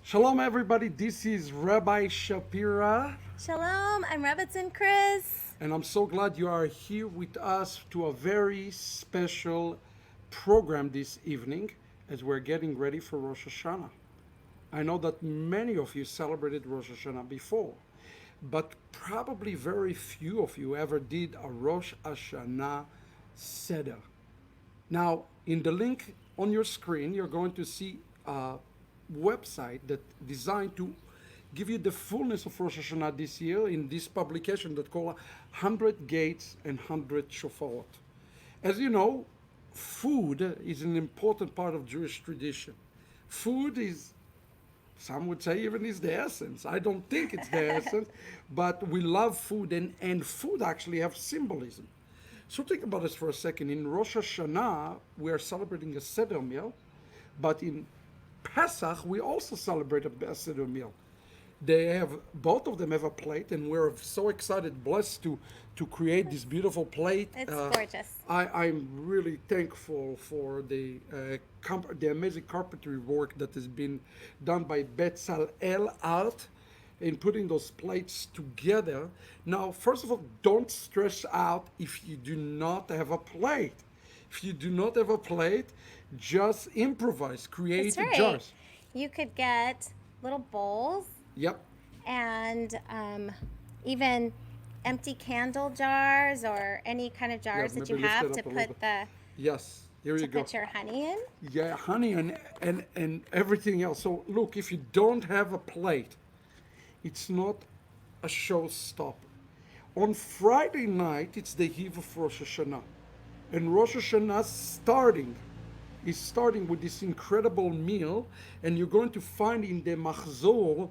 Shalom, everybody. This is Rabbi Shapira, Shalom, I'm Rebbetzin Chris. and I'm so glad you are here with us to a very special program this evening as we're getting ready for Rosh Hashanah. I know that many of you celebrated Rosh Hashanah before, but probably very few of you ever did a Rosh Hashanah Seder. Now, in the link on your screen, you're going to see a website that designed to give you the fullness of Rosh Hashanah this year in this publication that called 100 Gates and 100 Shofarot. As you know, food is an important part of Jewish tradition. Food is, some would say, even is the essence. I don't think it's the essence, but we love food, and food actually have symbolism. So think about this for a second. In Rosh Hashanah, we are celebrating a Seder meal, but in Pesach, we also celebrate a Seder meal. They have, both of them have a plate, and we're so excited, blessed to create this beautiful plate. It's gorgeous. I'm really thankful for the amazing carpentry work that has been done by Betzalel Art in putting those plates together. Now, first of all, don't stress out if you do not have a plate. If you do not have a plate, just improvise, create That's right. jars. You could get little bowls Yep. and even empty candle jars or any kind of jars that you maybe lift have it to up a little put bit. Yes. Here you go. put your honey in. Yeah, honey and everything else. So look, if you don't have a plate, it's not a showstopper. On Friday night, it's the eve of Rosh Hashanah. And Rosh Hashanah is starting with this incredible meal, and you're going to find in the Machzor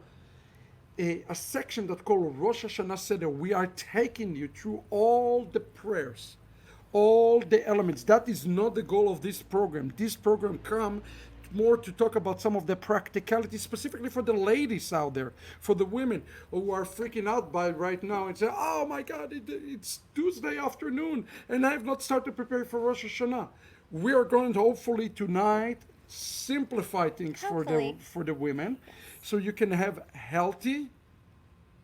a section that called Rosh Hashanah Seder. We are taking you through all the prayers, all the elements. That is not the goal of this program. This program come more to talk about some of the practicalities, specifically for the ladies out there, for the women who are freaking out by right now and say, oh my God, it's Tuesday afternoon and I have not started preparing for Rosh Hashanah. We are going to hopefully tonight simplify things Hopefully. for the women, so you can have healthy,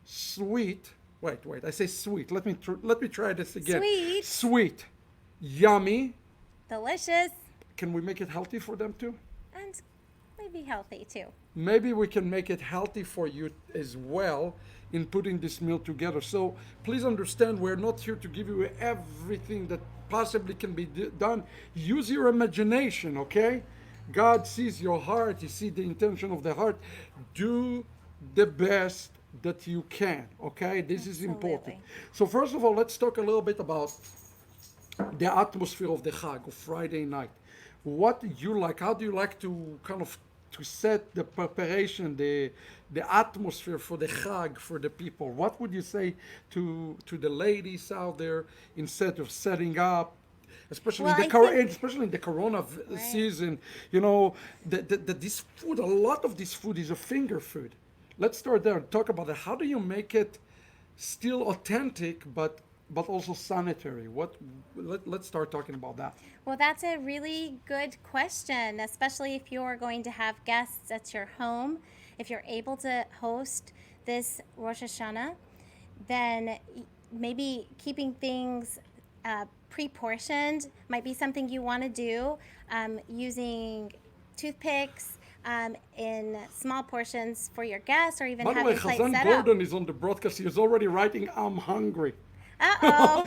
sweet. Wait. I say sweet. Let me try this again. Sweet, yummy. Delicious Can we make it healthy for them too? and maybe healthy too. Maybe we can make it healthy for you as well in putting this meal together. So please understand, we're not here to give you everything that possibly can be done. Use your imagination, okay? God sees your heart. He sees the intention of the heart. Do the best that you can, okay? This is important. Absolutely. So first of all, let's talk a little bit about the atmosphere of the Chag, of Friday night. What do you like? How do you like to kind of to set the preparation, the atmosphere for the Chag for the people? What would you say to the ladies out there instead of setting up, especially Well, especially in the Corona Right. season? You know, this food, a lot of this food is a finger food. Let's start there and talk about it. How do you make it still authentic, but also sanitary? Let's start talking about that. Well, that's a really good question, especially if you're going to have guests at your home. If you're able to host this Rosh Hashanah, then maybe keeping things pre-portioned might be something you want to do, using toothpicks in small portions for your guests, or even By the way, having plates Chazan set up. Gordon is on the broadcast. He is already writing, I'm hungry. Uh-oh.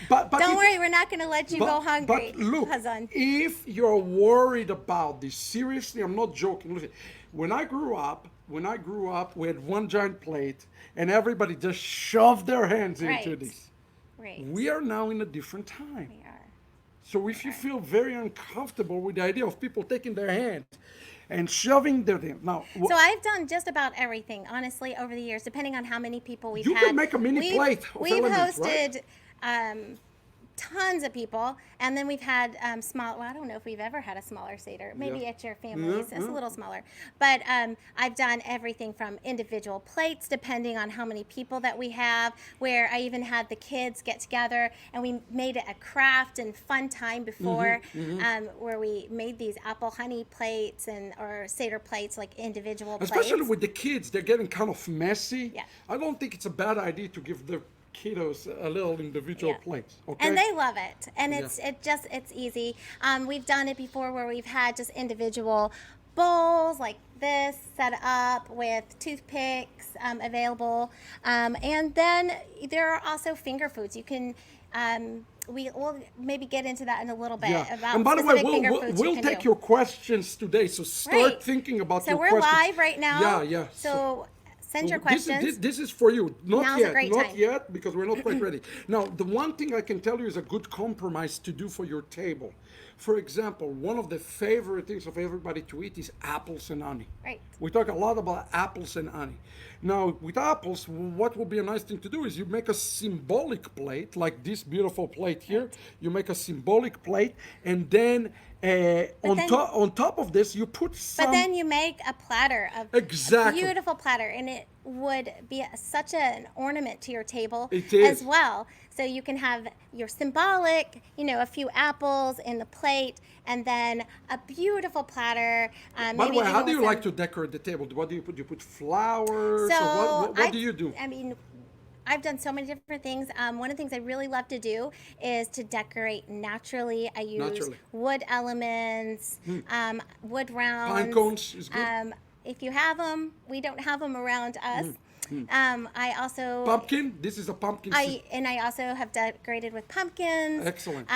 But Don't if- worry, we're not going to let you go hungry, But look, Hazan. if you're worried about this, seriously, I'm not joking. Listen, when I grew up, we had one giant plate, and everybody just shoved their hands into Right. this. Right. We are now in a different time. We are. So if you feel very uncomfortable with the idea of people taking their hands and shoving their hands, now So I've done just about everything, honestly, over the years, depending on how many people we've You had. can make a mini plate of We've elements, hosted tons of people, and then we've had small. Well, I don't know if we've ever had a smaller Seder. Maybe Yeah. at your family's, Yeah, it's a little smaller. But I've done everything from individual plates, depending on how many people that we have. Where I even had the kids get together, and we made it a craft and fun time before, where we made these apple honey plates or Seder plates, like individual Especially plates. with the kids, they're getting kind of messy. Yeah. I don't think it's a bad idea to give the kiddos a little individual Yeah. plates. Okay. And they love it, and Yeah. it's easy. We've done it before where we've had just individual bowls like this set up with toothpicks available, and then there are also finger foods. You can. We'll maybe get into that in a little bit Yeah. about And by the way, specific finger foods you we'll can take do. your questions today. So start Right. thinking about So your we're questions. live right now. Yeah, yeah. So send your This is, questions. this is for you. Not Now's a yet. great Not time. yet, because we're not quite ready. Now, the one thing I can tell you is a good compromise to do for your table. For example, one of the favorite things of everybody to eat is apples and honey. Right. We talk a lot about apples and honey. Now, with apples, what will be a nice thing to do is you make a symbolic plate, like this beautiful plate here. You make a symbolic plate, and then on top of this, you put some. But then you make a platter of Exactly. a beautiful platter, and it would be such an ornament to your table It is. as well. So you can have your symbolic, a few apples in the plate, and then a beautiful platter. By the maybe way, how even do you with like some- to decorate the table? What do you put? You put flowers? So or what do you do? I mean, I've done so many different things. One of the things I really love to do is to decorate naturally. I use Naturally. wood elements, wood rounds. Pine cones is good. If you have them, we don't have them around us. I also Pumpkin? This is a pumpkin. I also have decorated with pumpkins. Excellent.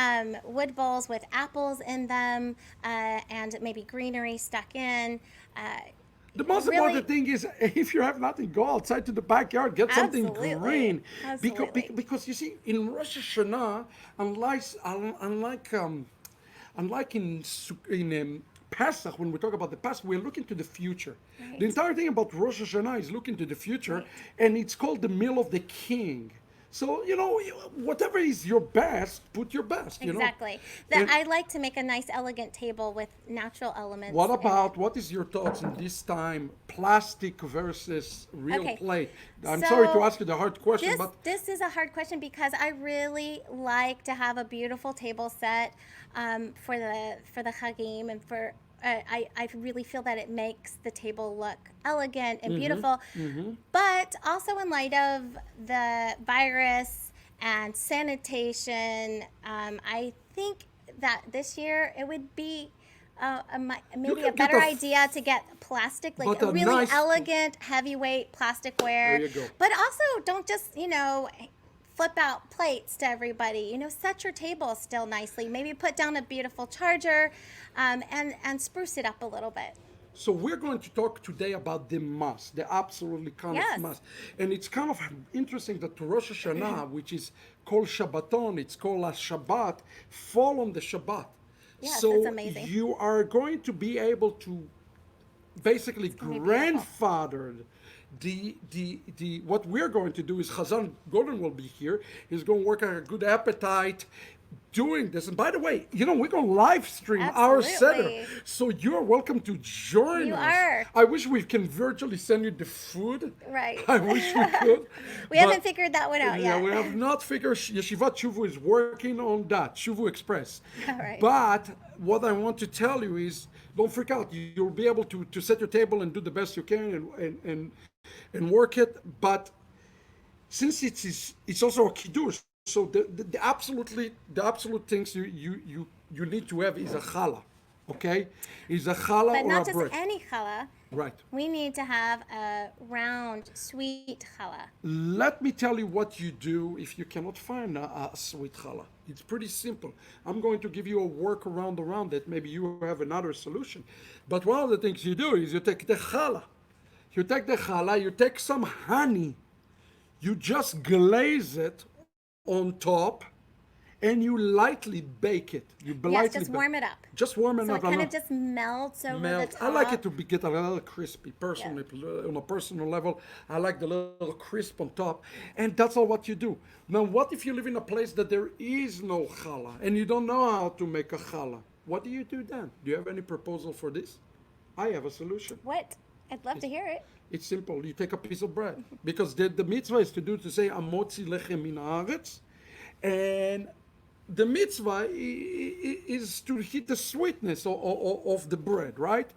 Wood bowls with apples in them, and maybe greenery stuck in. The most really- important thing is if you have nothing, go outside to the backyard, get something Absolutely. green. Absolutely. Because you see, in Rosh Hashanah, unlike in Pesach, when we talk about the past, we're looking to the future. Right. The entire thing about Rosh Hashanah is looking to the future, and it's called the meal of the king. So, whatever is your best, put your best, Exactly. And- I like to make a nice, elegant table with natural elements. What in it. about, what is your thoughts in this time, plastic versus real Okay. plate? I'm sorry to So, ask you the hard question, This, but this is a hard question because I really like to have a beautiful table set for the Chagim and for I really feel that it makes the table look elegant and beautiful. But also in light of the virus and sanitation, I think that this year it would be maybe can a better get idea to get plastic, like But a a really nice- elegant, heavyweight plasticware. There you go. But also, don't just flip out plates to everybody. Set your table still nicely. Maybe put down a beautiful charger, and spruce it up a little bit. so we're going to talk today about the must, the absolutely kind Yes. of must. And it's kind of interesting that Rosh Hashanah, which is called Shabbaton, it's called a Shabbat, fall on the Shabbat. Yes, so that's amazing. you are going to be able to basically gonna be grandfathered the what we're going to do is Chazan Gordon will be here. He's going to work on a good appetite doing this. And by the way, we're going to live stream our Absolutely. Seder. So you're welcome to join You us. are. I wish we can virtually send you the food. Right. I wish we could. We haven't figured that one out Yeah, yet. we have not figured. Yeshivat Shuvu is working on that. Shuvu Express. All right. But what I want to tell you is, don't freak out. You'll be able to set your table and do the best you can and work it. But since it's also a kiddush, so the absolute things you need to have is a challah, okay? Is a challah But or not a just bread. any challah. Right. We need to have a round, sweet challah. Let me tell you what you do if you cannot find a sweet challah. It's pretty simple. I'm going to give you a workaround around it. Maybe you have another solution. But one of the things you do is you take the challah. You take some honey. You just glaze it on top, and you lightly bake it. You Yes, lightly just bake. warm it up. Just warm it So up. it kind of just melts over Melt. the top. I like it to get a little crispy. Personally, on a personal level, I like the little crisp on top, and that's all what you do. Now, what if you live in a place that there is no challah and you don't know how to make a challah? What do you do then? Do you have any proposal for this? I have a solution. What? I'd love to hear it. It's simple. You take a piece of bread because the mitzvah is to say amotzi lechem min haaretz, and the mitzvah is to hit the sweetness of the bread, right?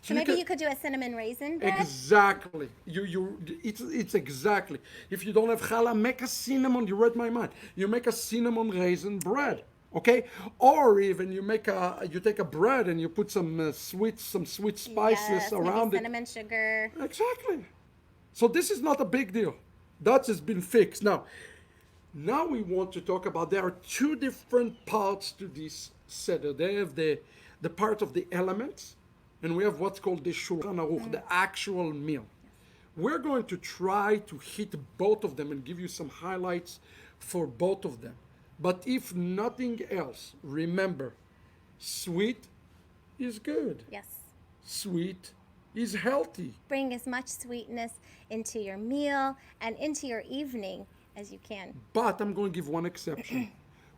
So maybe you could do a cinnamon raisin bread. Exactly. It's exactly. If you don't have challah, make a cinnamon. You read my mind. You make a cinnamon raisin bread. Okay, or even you take a bread and you put some sweet spices Yes, around maybe it. cinnamon sugar. Exactly. So this is not a big deal. That has been fixed. Now we want to talk about there are two different parts to this seder. They have the part of the elements, and we have what's called the Shulchan Aruch, the actual meal. We're going to try to hit both of them and give you some highlights for both of them. But if nothing else, remember, sweet is good. Yes. Sweet is healthy. Bring as much sweetness into your meal and into your evening as you can. But I'm going to give one exception.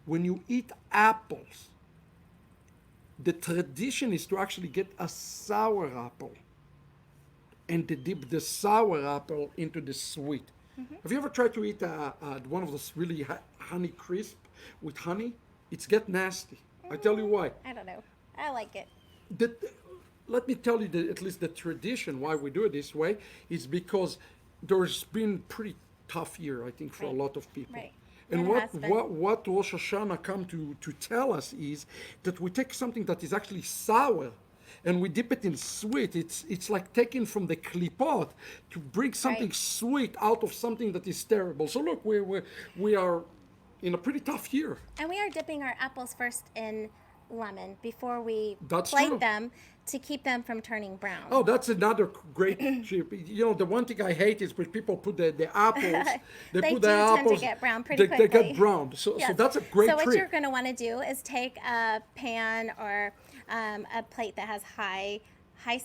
When you eat apples, the tradition is to actually get a sour apple and to dip the sour apple into the sweet. Have you ever tried to eat one of those really honey crisp with honey? It's get nasty. I tell you why. I don't know. I like it. Let me tell you at least the tradition why we do it this way is because there's been pretty tough year, I think, for a lot of people. Right. And It has been. what Rosh Hashanah come to tell us is that we take something that is actually sour and we dip it in sweet. It's like taking from the klipot to bring something Right. sweet out of something that is terrible. So look, we are in a pretty tough year. And we are dipping our apples first in lemon before we That's plate true. them to keep them from turning brown. Oh, that's another great tip. You know, the one thing I hate is when people put the apples. They put do the tend to apples. get brown pretty They quickly. get brown. So Yes. that's a great So what trick. you're going to want to do is take a pan or a plate that has high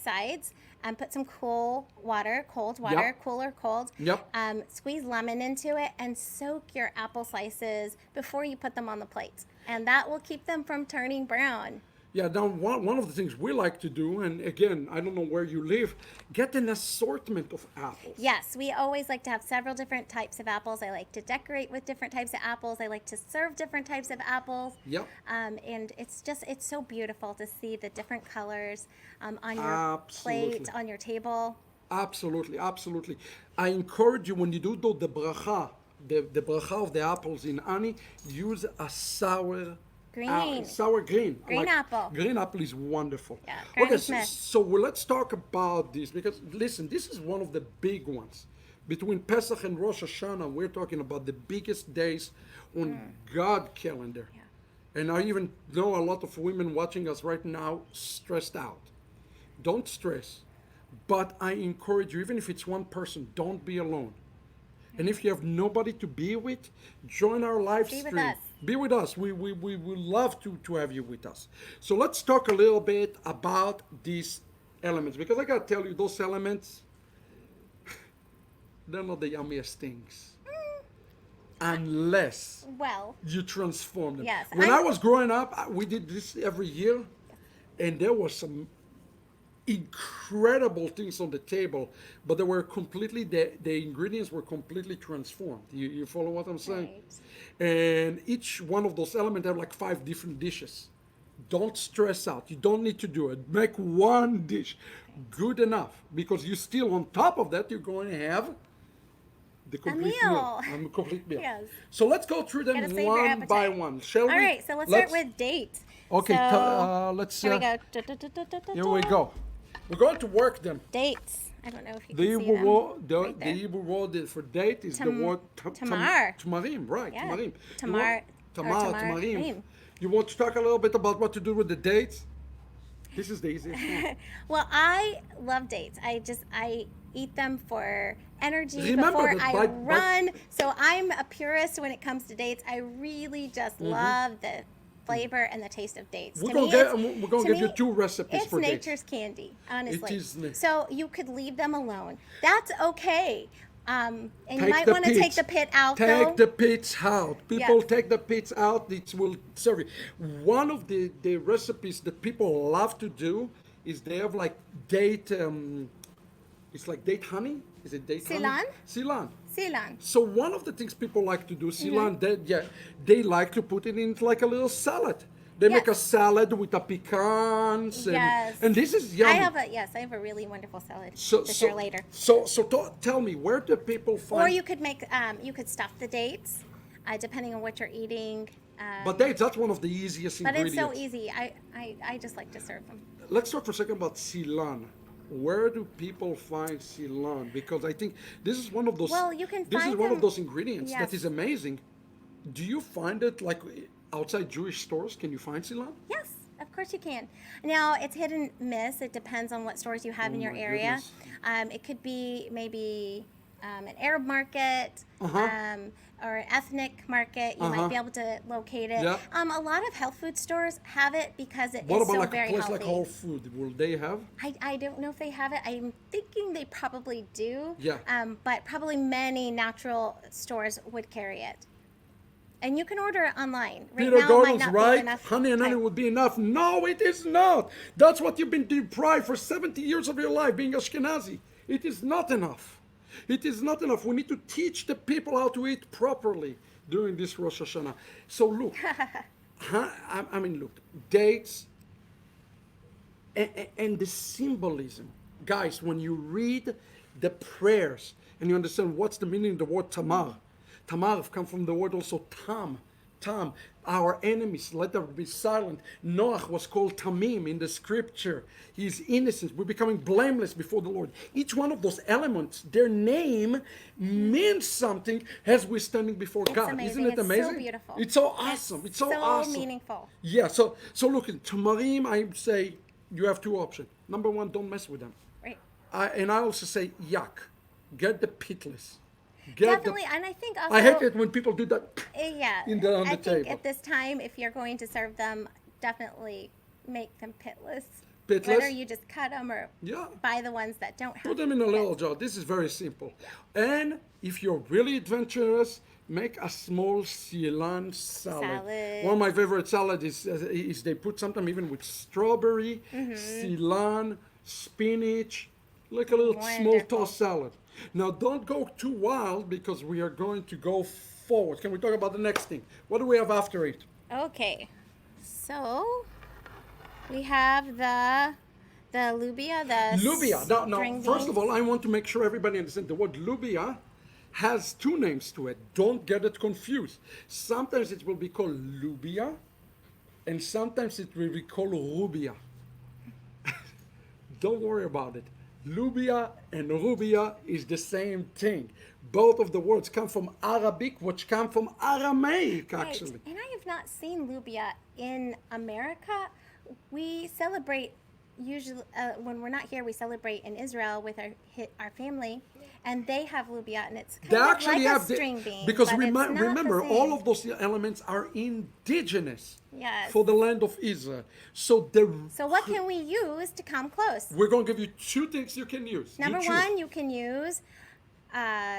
sides and put some cold water, Yep. cool or cold. Yep. Squeeze lemon into it and soak your apple slices before you put them on the plate. And that will keep them from turning brown. Yeah, now one of the things we like to do, and again, I don't know where you live, get an assortment of apples. Yes, we always like to have several different types of apples. I like to decorate with different types of apples. I like to serve different types of apples. Yep. And it's so beautiful to see the different colors on your plate, Absolutely. on your table. Absolutely, absolutely. I encourage you when you do the bracha, the bracha of the apples in Ani, use a sour Green. sour green. Green apple. Green apple is wonderful. Yeah, Okay, Granny so, Smith. so let's talk about this because listen, this is one of the big ones. Between Pesach and Rosh Hashanah, we're talking about the biggest days on God calendar. Yeah. And I even know a lot of women watching us right now stressed out. Don't stress. But I encourage you, even if it's one person, don't be alone. And if you have nobody to be with, join our live Be with stream. us. Be with us. We would love to have you with us. So let's talk a little bit about these elements. Because I got to tell you, those elements, they're not the yummiest things. Unless Well, you transform them. Yes, When I was growing up, we did this every year. And there was some incredible things on the table, but they were completely, the ingredients were completely transformed. You follow what I'm saying? Right. And each one of those elements have like 5 different dishes. Don't stress out. You don't need to do it. Make one dish good enough, because you still, on top of that, you're going to have the complete meal. A complete meal. Yes. So let's go through them Gotta save your one by appetite. one, shall we? All right, so let's start with dates. Okay, So, let's. here we go. Here we go. We're going to work them. Dates. I don't know if you The can see Hebrew them. word, Right the there. Hebrew word for date is the word tamar. tamarim, right? Yeah. Tamarim. Tamar- Tamarim. tamarim. You want to talk a little bit about what to do with the dates? This is the easiest one. Well, I love dates. I eat them for energy Remember before that I by- run. So I'm a purist when it comes to dates. I really just love the flavor and the taste of dates. We're To gonna me, get- it's- we're gonna to give you me, 2 recipes it's for dates. nature's candy, honestly. It is na- So you could leave them alone. That's okay. And you Take might the want to take pits. the pit out, Take though. the pits out. People Yes. take the pits out. It will serve you. One of the recipes that people love to do is they have like date. It's like date honey. Is it date Ceylon? honey? Ceylon. Ceylon. So one of the things people like to do, Ceylon, they like to put it in like a little salad. They make a Yes. salad with the pecans, Yes. and this is yummy. I have a really wonderful salad so, to so, share later. tell me, where do people find? Or you could make, you could stuff the dates, depending on what you're eating. But dates, that's one of the easiest But it's ingredients. so easy. I just like to serve them. Let's talk for a second about Ceylon. Where do people find Ceylon? Because I think this is one of those. Well, you can This is find one of them- those ingredients that Yes. is amazing. Do you find it like outside Jewish stores? Can you find Ceylon? Yes, of course you can. Now, it's hit and miss. It depends on what stores you have in your my area. goodness. It could be maybe an Arab market Uh-huh. or an ethnic market. You Uh-huh. might be able to locate it. Yeah. A lot of health food stores have it because it What is about so like very a place healthy. like Whole Food? Will they have? I don't know if they have it. I'm thinking they probably do. Yeah. But probably many natural stores would carry it. And you can order it online. Right Peter now, it might Gordon's not be right. enough Honey and honey time. would be enough. No, it is not. That's what you've been deprived for 70 years of your life, being Ashkenazi. It is not enough. It is not enough. We need to teach the people how to eat properly during this Rosh Hashanah. So look, I mean, look, dates and the symbolism. Guys, when you read the prayers and you understand what's the meaning of the word tamar, tamar come from the word also tam, our enemies, let them be silent. Noach was called Tamim in the scripture. He's innocent. We're becoming blameless before the Lord. Each one of those elements, their name means something as we're standing before God. Amazing. Isn't it It's so amazing? beautiful. It's so awesome. It's so awesome. meaningful. Yeah, so look, in Tamarim, I say you have 2 options. Number 1, don't mess with them. Right. And I also say, yuck, get the pitless. Get Definitely, and I think also I hate it when people do that. Yeah, on the I think table. at this time, if you're going to serve them, definitely make them pitless. Pitless? Whether you just cut them or Yeah. buy the ones that don't have. Put them in a pits. little jar. This is very simple. And if you're really adventurous, make a small Ceylon salad. Salad. One of my favorite salads is they put sometimes even with strawberry, Mm-hmm. Ceylon, spinach, like a little small Wonderful. tossed salad. Now don't go too wild because we are going to go forward. Can we talk about the next thing? What do we have after it? Okay, so we have the lubia, the Lubia. Now, string first of beans. all, I want to make sure everybody understands the word lubia has 2 names to it. Don't get it confused. Sometimes it will be called lubia, and sometimes it will be called rubia. Don't worry about it. Lubia and rubia is the same thing. Both of the words come from Arabic, which come from Aramaic, Right. actually. And I have not seen lubia in America. We celebrate usually when we're not here. We celebrate in Israel with our family, and they have lubia, and it's kind They of actually like have a string bean. because but it's not the remember same. all of those elements are indigenous Yes. for the land of Israel. So So what can we use to come close? we're going to give you 2 things you can use. You Number choose. 1, you can use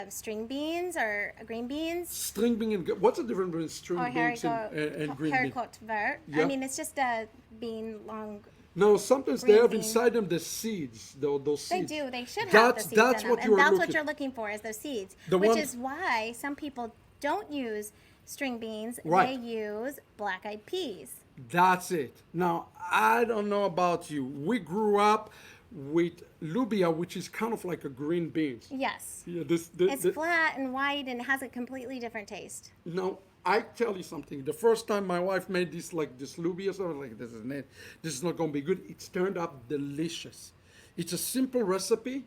string beans or green beans. String bean and what's the difference between string Or beans and green beans? haricot vert. Yeah. I mean, it's just a bean long. No, sometimes they green have bean. inside them the seeds. Those They seeds. do. They should have That's the seeds that's in what them, you and are that's what looking. you're looking for is those seeds. The which one- is why some people don't use string beans. Right. They use black-eyed peas. That's it. Now, I don't know about you. We grew up with lubia, which is kind of like a green beans. Yes. Yeah, It's flat and white and it has a completely different taste. Now, I tell you something. The first time my wife made this lubia, so I was like, this is not going to be good. It's turned out delicious. It's a simple recipe.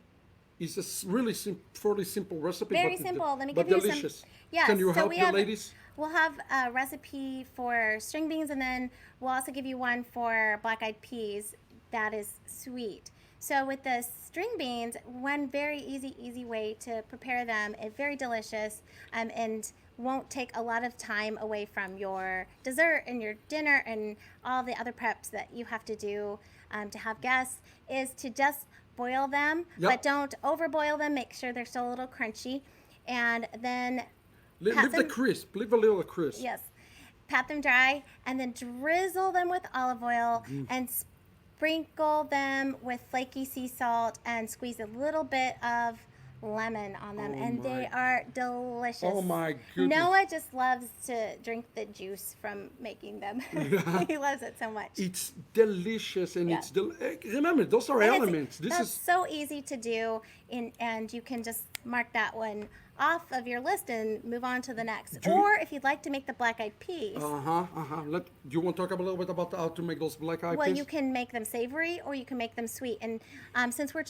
It's a really fairly simple recipe. Very but simple. Let me but give you delicious. some. Yes. Can you so help we the have, ladies? We'll have a recipe for string beans, and then we'll also give you one for black-eyed peas that is sweet. So with the string beans, one very easy way to prepare them, it's very delicious, and won't take a lot of time away from your dessert and your dinner and all the other preps that you have to do to have guests, is to just boil them, Yep. but don't overboil them. Make sure they're still a little crunchy, and then pat Leave the them. crisp. Leave a little crisp. Yes, pat them dry, and then drizzle them with olive oil and sprinkle them with flaky sea salt and squeeze a little bit of lemon on them, Oh and they my- are delicious. Oh my goodness. Noah just loves to drink the juice from making them. He loves it so much. It's delicious, and Yeah. it's remember, those are And elements. This that's is so easy to do, and you can just mark that one off of your list and move on to the next. Do you- Or if you'd like to make the black-eyed peas, Do you want to talk a little bit about how to make those black eyed well, peas? you can make them savory or you can make them sweet. And since we're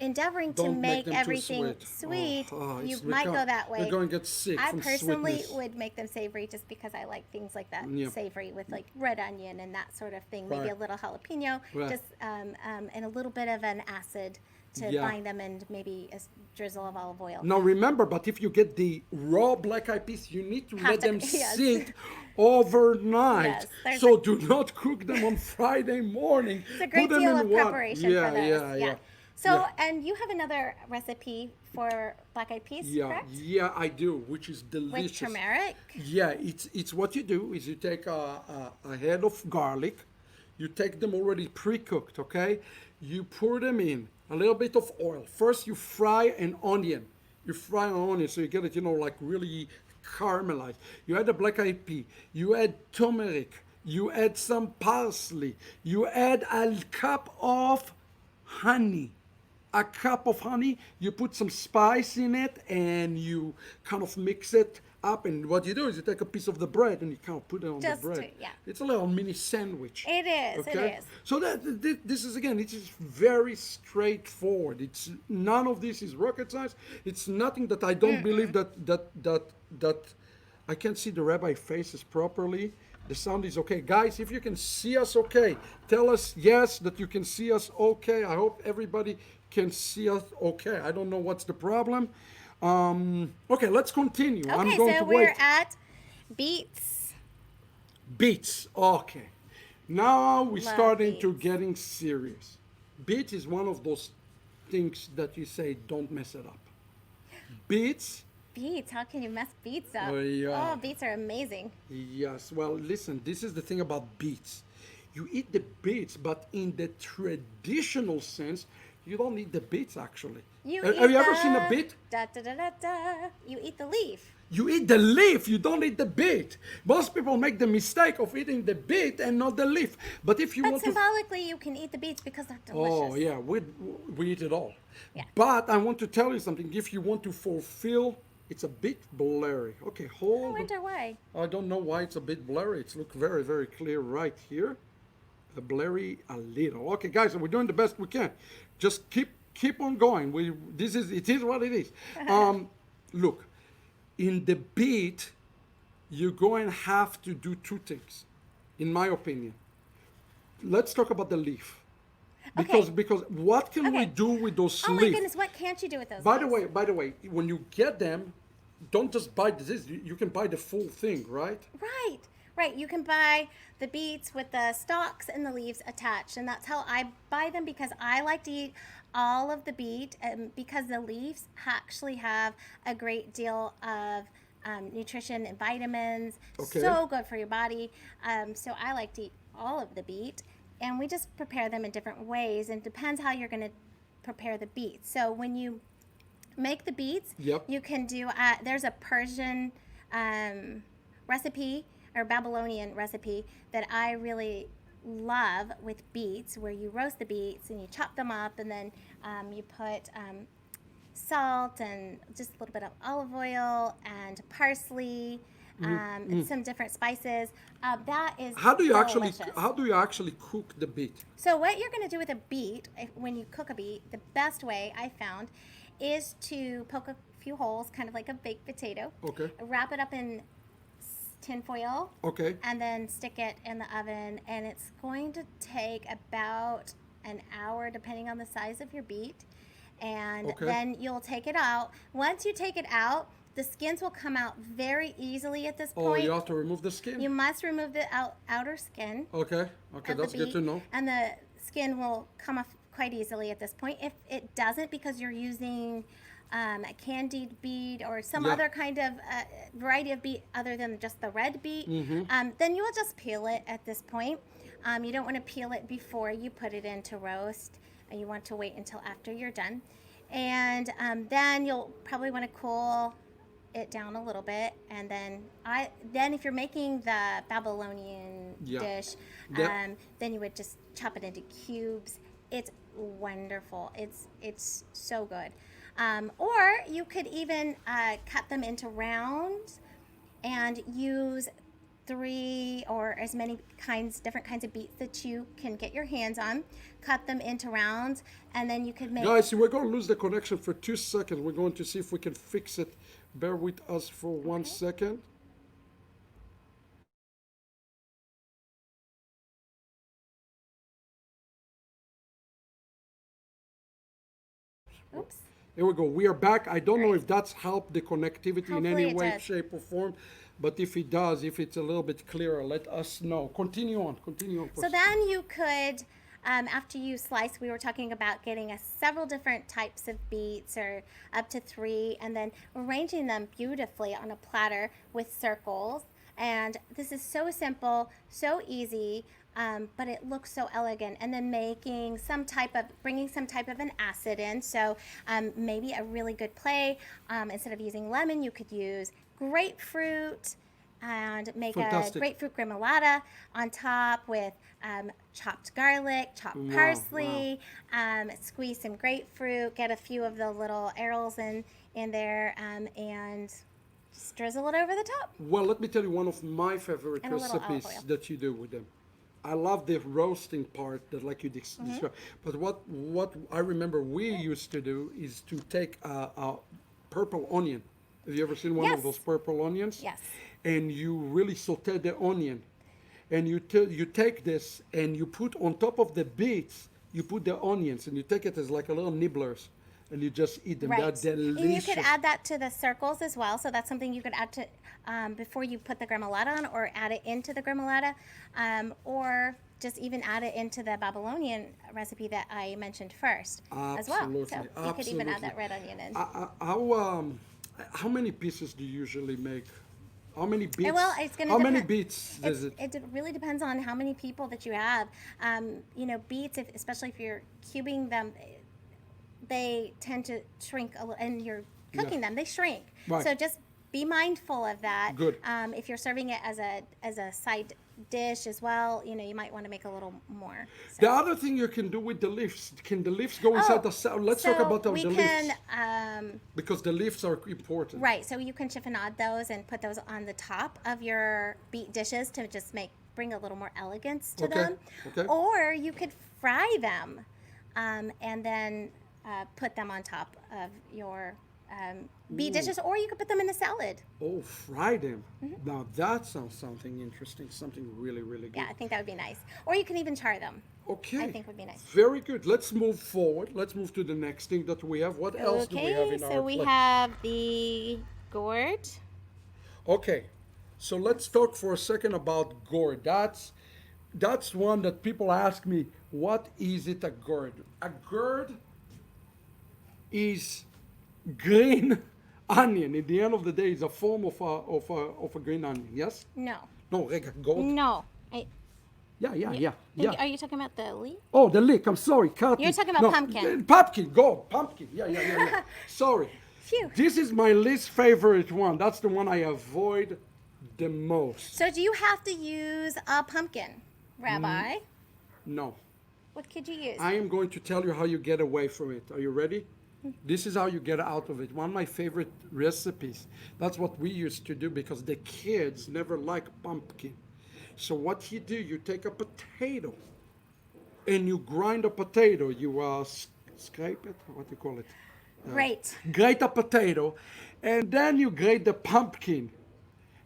endeavoring to Don't make make them too everything sweet. sweet, It's- you we're might go- go that way. We're going to get sick I from personally sweetness. would make them savory just because I like things like that, Yeah. savory with like red onion and that sort of thing. Maybe Right. a little jalapeno, Right. just and a little bit of an acid to Yeah. bind them, and maybe a drizzle of olive oil. Now remember, but if you get the raw black eyed peas, you need to Have let to- them yes. sit overnight. Yes, there's So do not cook them on Friday morning. It's a great Put them deal in of one- preparation yeah, for those. Yeah. So, yeah. and you have another recipe for black-eyed peas, Yeah, correct? yeah, I do, which is With delicious. turmeric. Yeah, it's what you do is you take a head of garlic, you take them already pre-cooked, okay? You pour them in a little bit of oil. First, you fry an onion. You fry an onion so you get it, like really caramelized. You add the black-eyed pea. You add turmeric. You add some parsley. You add a cup of honey. A cup of honey, you put some spice in it, and you kind of mix it up. And what you do is you take a piece of the bread and you kind of put it on Just the bread. to- yeah. It's a little mini sandwich. It is, it is. So this is, again, it is very straightforward. It's none of this is rocket science. It's nothing that I don't believe that I can't see the rabbi faces properly. The sound is okay. Guys, if you can see us okay, tell us yes that you can see us okay. I hope everybody can see us okay. I don't know what's the problem. Okay, let's continue. I'm Okay, going so to we're wait. at beets. Beets. Okay. Now we're Love starting to beets. getting serious. Beets is one of those things that you say don't mess it up. Beets, Beets, how can you mess beets up? Oh, yeah. Oh, beets are amazing. yes. Well, listen, this is the thing about beets. You eat the beets, but in the traditional sense, you don't eat the beets actually. Have you ever seen a beet? Da, da, da, da, da. You eat the leaf. You eat the leaf, you don't eat the beet. Most people make the mistake of eating the beet and not the leaf. But if you But want to symbolically, you can eat the beets because they're delicious. Oh, yeah, we eat it all. Yeah. But I want to tell you something. If you want to fulfill, it's a bit blurry. Okay, I hold. wonder why. I don't know why it's a bit blurry. It's look very, very clear right here. Blurry a little. Okay, guys, we're doing the best we can. Just keep on going. It is what it is. Look, in the beet, you're going to have to do two things, in my opinion. Let's talk about the leaf. Because what can we Okay. do with those Oh my leaves? goodness, what can't you do with those By the leaves? way, when you get them, don't just buy this. You can buy the full thing, right? Right. You can buy the beets with the stalks and the leaves attached, and that's how I buy them because I like to eat all of the beet, because the leaves actually have a great deal of nutrition and vitamins. Okay. So good for your body. So I like to eat all of the beet, and we just prepare them in different ways, and it depends how you're going to prepare the beets. So when you make the beets, Yep. you can do, there's a Persian recipe or Babylonian recipe that I really love with beets, where you roast the beets and you chop them up, and then you put salt and just a little bit of olive oil and parsley, and some different spices. That is How do you delicious. actually cook the beet? So what you're going to do with a beet, when you cook a beet, the best way I found is to poke a few holes, kind of like a baked potato. Okay. Wrap it up in tin foil. Okay. And then stick it in the oven, and it's going to take about an hour, depending on the size of your beet. And Okay. then you'll take it out. Once you take it out, the skins will come out very easily at this Oh, point. you have to remove the skin? You must remove the outer skin Okay. Okay, of the that's good beet, to know. and the skin will come off quite easily at this point. If it doesn't, because you're using a candied beet or some Yeah. other kind of variety of beet other than just the red beet, Mm-hmm. then you will just peel it at this point. You don't want to peel it before you put it into roast. You want to wait until after you're done. And then you'll probably want to cool it down a little bit, and then if you're making the Babylonian Yeah. dish, Yeah. then you would just chop it into cubes. It's wonderful. It's so good. Or you could even cut them into rounds and use 3 or as many different kinds of beets that you can get your hands on. Cut them into rounds, and then you could make. Guys, we're going to lose the connection for 2 seconds. We're going to see if we can fix it. Bear with us for 1 Okay. second. Oops. Here we go. We are back. I don't know Great. if that's helped the connectivity in Hopefully any it way, does. shape, or form. But if it does, if it's a little bit clearer, let us know. Continue on. Continue on. So then you could, after you slice, we were talking about getting several different types of beets, or up to 3, and then arranging them beautifully on a platter with circles. And this is so simple, so easy, but it looks so elegant. And then bringing some type of an acid in. So maybe a really good play, instead of using lemon, you could use grapefruit and make Fantastic. a grapefruit Grimolata on top with chopped garlic, chopped Wow, parsley, squeeze some grapefruit, get a few of the little arils in there, and just drizzle it over the top. Well, let me tell you one of my favorite And a little olive recipes oil. that you do with them. I love the roasting part that, like you Mm-hmm. described. But what I remember we used to do is to take a purple onion. Have you ever seen one Yes. of those purple onions? Yes. And you really saute the onion, and you take this and you put on top of the beets. You put the onions, and you take it as like a little nibblers, and you just eat them. Right. They're And delicious. you could add that to the circles as well. So that's something you could add to before you put the Grimolata on, or add it into the Grimolata, or just even add it into the Babylonian recipe that I mentioned first as well. Absolutely, So you could even add absolutely. that red onion in. How many pieces do you usually make? How many beets? Well, it's gonna How many depend- beets does it? It really depends on how many people that you have. Beets, especially if you're cubing them, they tend to shrink a little, and you're cooking them, they shrink. Right. So just be mindful of that. Good. If you're serving it as a side dish as well, you might want to make a little more. So. The other thing you can do with the leaves, can the leaves go inside the salad? Let's talk about the we leaves. can, Because the leaves are important. right, so you can chiffonade those and put those on the top of your beet dishes to just bring a little more elegance to Okay, them. okay. Or you could fry them, and then put them on top of your beet dishes, or you could put them in a salad. Oh, fry them. Now that sounds something interesting, something really, really good. Yeah, I think that would be nice. Or you can even char them. Okay. I think would be nice. Very good. Let's move forward. Let's move to the next thing that we have. What else do we have in our so we plate? have the gourd. Okay, so let's talk for a second about gourd. That's one that people ask me, what is it, a gourd? A gourd is green onion. In the end of the day, it's a form of a green onion. Yes? No. No, rega, gold. No. Yeah. Are you talking about the leaf? Oh, the leek. I'm sorry. Cut You're me. talking about No, pumpkin. Pumpkin. Gold. Pumpkin. Yeah. Sorry. Phew. This is my least favorite one. That's the one I avoid the most. So do you have to use a pumpkin, Rabbi? No. What could you use? I am going to tell you how you get away from it. Are you ready? This is how you get out of it. One of my favorite recipes. That's what we used to do because the kids never like pumpkin. So what you do, you take a potato and you grind a potato. You scrape it. What do you call it? Great. Grate a potato, and then you grate the pumpkin.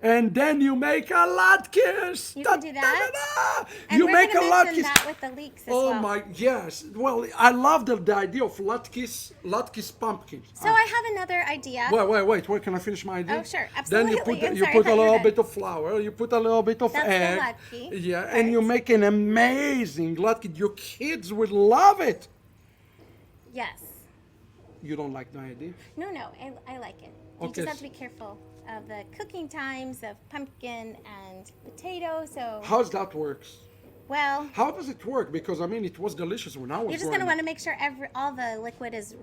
and then you make a latkes. You can do that. And You we're make a going to mention latkes. that with the leeks as Oh well. my, yes. Well, I love the idea of latkes pumpkin. So I have another idea. Wait. Where can I finish my idea? Oh, sure, Then you absolutely. put I'm you sorry, I put thought a you were little done. bit of flour. You put a little bit of That's the egg. latke. Yeah, Right. and you make an amazing latke. Your kids would love it. Yes. You don't like my idea? No, I like it. You Okay. just have to be careful of the cooking times of pumpkin and potato. So, How's that works? well, How does it work? Because I mean, it was delicious when I was you're just going to growing want to make sure all the liquid is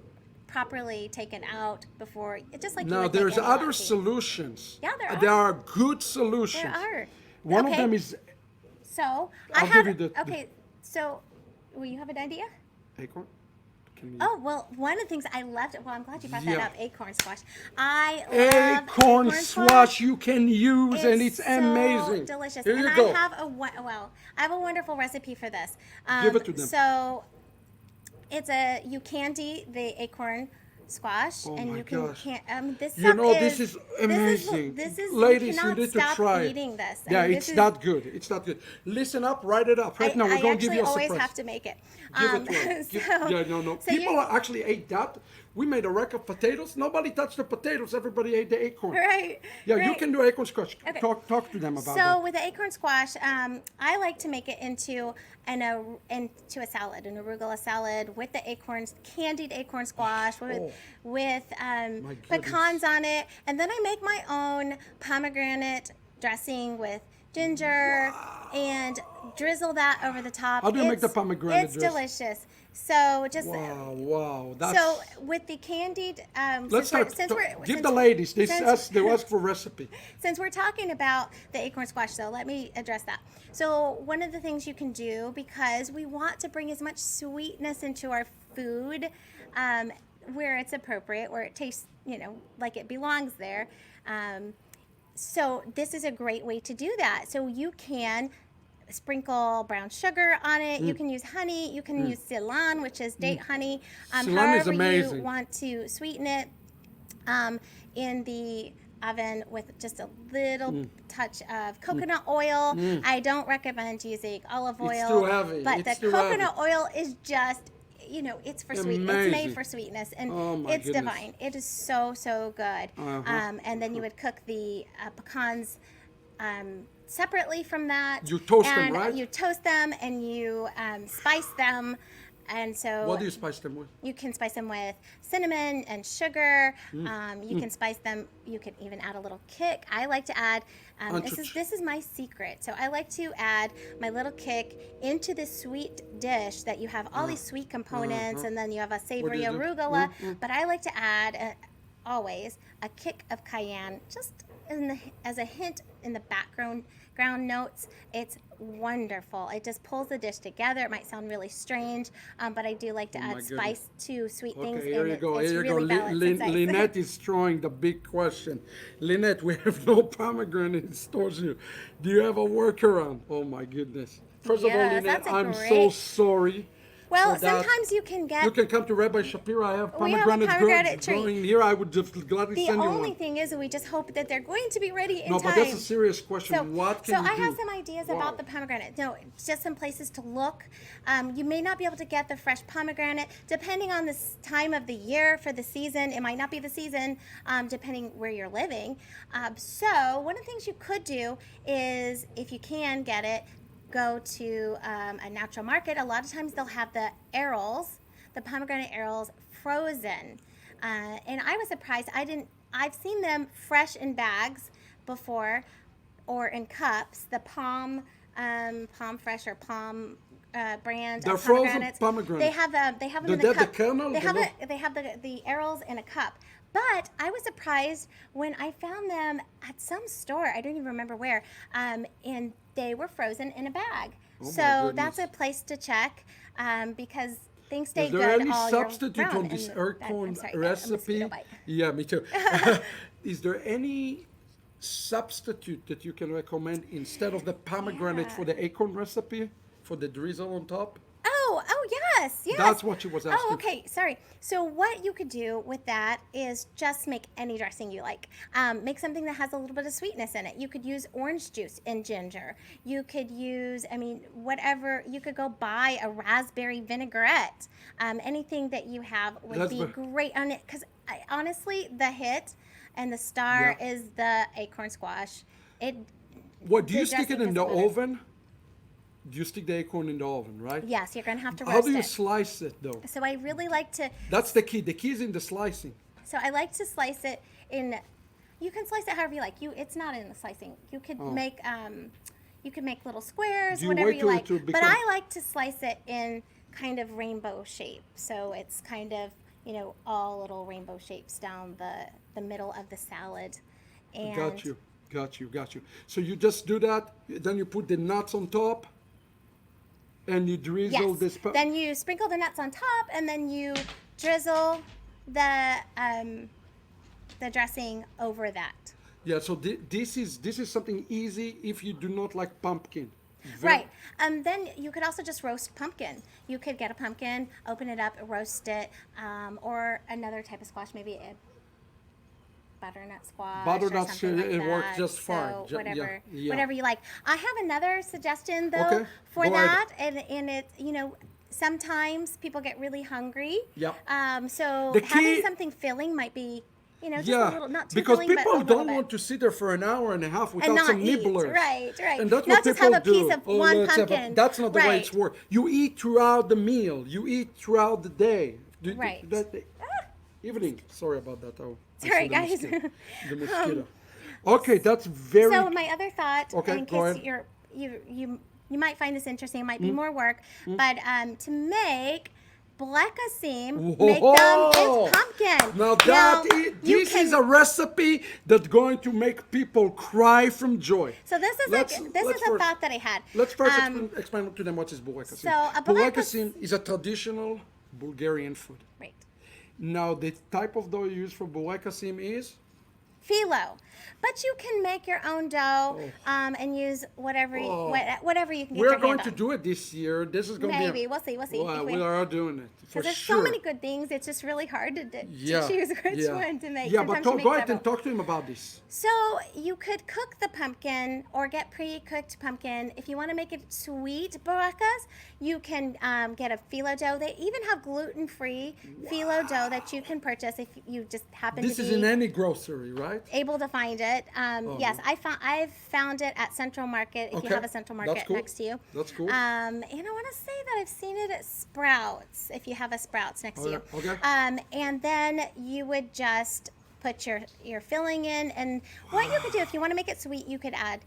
properly taken out before, just like you Now, would make there's any other latke. solutions. Yeah, there There are. are good solutions. There are. One of Okay. them is So, I'll I give have, you the- okay, so, will you have an idea? acorn. Can you- Oh, well, one of the things I loved, well, I'm glad you brought that Yeah. up, acorn squash. I love Acorn squash you can use, and it's so amazing. delicious. Here and you go. I have a wonderful recipe for this. Give it to them. So you candy the acorn squash, Oh and my you can gosh. this You stuff know, this is amazing. This is Ladies, you cannot need to stop try it. eating this. I Yeah, mean, it's this is- that good. It's that good. Listen up, write it up. Right now, we're I going to give actually you a always surprise. have to make it. Give it to her. Yeah, no. so People you- actually ate that. We made a rack of potatoes. Nobody touched the potatoes. Everybody ate the acorn. Right. Yeah, you right. can do acorn squash. Okay. Talk to them about So that. with the acorn squash, I like to make it into a salad, an arugula salad with the acorns, candied acorn squash with goodness. pecans on it, and then I make my own pomegranate dressing with ginger and drizzle that over the top. How do you make the pomegranate It's dressing? delicious. So just Wow. That's, so with the candied. let's since start. we're- Give since- the ladies. They since- ask for recipe. Since we're talking about the acorn squash, though, let me address that. So one of the things you can do, because we want to bring as much sweetness into our food, where it's appropriate, where it tastes, like it belongs there. So this is a great way to do that. So you can sprinkle brown sugar on it. You can use honey. You can use Ceylon, which is date honey. Ceylon is However you amazing. want to sweeten it. In the oven with just a little touch of coconut oil. I don't recommend using olive oil. It's too heavy. But It's the too coconut oil is just, it's for sweet. It's Amazing. made for sweetness, and Oh my it's goodness. divine. It is so, so good. And then you would cook the pecans separately from that. You toast them, and right? You toast them and you spice them. And so What do you spice them with? you can spice them with cinnamon and sugar. Mm. You can spice them. You can even add a little kick. I like to add. Entourage. This is my secret. So I like to add my little kick into this sweet dish that you have all these sweet components, and then you have a savory do you do? arugula. But I like to add always a kick of cayenne, just as a hint in the background notes. It's wonderful. It just pulls the dish together. It might sound really strange, but I do like to add my spice to sweet things. Okay, here and you go. It's Here you really go. balanced. It's nice. Lynette is throwing the big question. Lynette, we have no pomegranate in stores here. Do you have a workaround? Oh my goodness. First of all, Yes, Lynette, that's a I'm so great- sorry. Well, for that. sometimes you can get. You can come to Rabbi Shapira. I have We have a pomegranate pomegranate tree. growing here. I would just gladly the send you only one. thing is, we just hope that they're going to be ready in No, time. but that's a serious question. So, What can so you I do? have some ideas Wow. about the pomegranate. No, just some places to look. You may not be able to get the fresh pomegranate, depending on the time of the year for the season. It might not be the season, depending where you're living. So one of the things you could do is, if you can get it, go to a natural market. A lot of times they'll have the pomegranate arils frozen. And I was surprised. I've seen them fresh in bags before, or in cups. The Palm Fresh or Palm brand They're of frozen pomegranates. pomegranates. They have them The in a dead- the cup. kernel, They the have little- they have the arils in a cup. But I was surprised when I found them at some store. I don't even remember where. And they were frozen in a bag. Oh my So that's a goodness. place to check, because things stay Is there good any all year substitute round. on this And acorn I'm sorry, a recipe? mosquito bite. Yeah, me too. Is there any substitute that you can recommend instead of the pomegranate for the acorn recipe, for the drizzle on top? Oh, yes, yes. That's what she was asking. Oh, okay, sorry. So what you could do with that is just make any dressing you like. Make something that has a little bit of sweetness in it. You could use orange juice and ginger. You could use, whatever. You could go buy a raspberry vinaigrette. Anything that you have would be great on it. Because honestly, the hit and the star is the acorn squash. What, do you stick it in the oven? Do you stick the acorn in the oven, right? Yes, you're going to have to roast it. How do you slice it, though? So I really like to... That's the key. The key is in the slicing. So I like to slice it in... You can slice it however you like. It's not in the slicing. You could make... You can make little squares, whatever you like. But I like to slice it in kind of rainbow shape. So it's kind of, all little rainbow shapes down the middle of the salad. And Got you. So you just do that, then you put the nuts on top, and you drizzle this. Then you sprinkle the nuts on top, and then you drizzle the dressing over that. Yeah. So this is something easy if you do not like pumpkin. Right. Then you could also just roast pumpkin. You could get a pumpkin, open it up, roast it, or another type of squash, maybe a butternut squash. Butternut, it works just fine. So whatever you like. I have another suggestion though for Go that, ahead. and it sometimes people get really hungry. Yeah. So The key- having something filling might be. Just a little, not too because filling, people but a little don't want to sit there for an hour and a half and without not some eat. nibblers. Right. And that's not what just people have a do. piece of one pumpkin. That's not the way Right. it's worked. You eat throughout the meal. You eat throughout the day. Right. Evening. Sorry about that. Sorry, guys. The mosquito. Okay, that's very. So my other thought, in go case ahead. you might find this interesting, it might be more work, but to make blekasim, make them with pumpkin. Now this is a recipe that's going to make people cry from joy. So this is a thought that I had. Let's first explain to them what is blekasim. So a blekasim is a traditional Bulgarian food. Right. Now the type of dough you use for blekasim is phyllo. But you can make your own dough and use whatever you can get We're your going hand to on. do it this year. This is going to be... Maybe. We'll see. Well, we are doing it, for Because there's sure. so many good things, it's just really hard to choose which one to make. Yeah, but Sometimes you go make ahead and several. talk to him about this. So you could cook the pumpkin or get pre-cooked pumpkin. If you want to make it sweet barakas, you can get a phyllo dough. They even have gluten-free phyllo dough that you can purchase if you just happen This to is be in any grocery, right? able to find it. Yes, I've found it at Central Market if you have a Central Market next to you. That's cool. And I want to say that I've seen it at Sprouts if you have a Sprouts next to you. Okay. And then you would just put your filling in, and what you could do if you want to make it sweet, you could add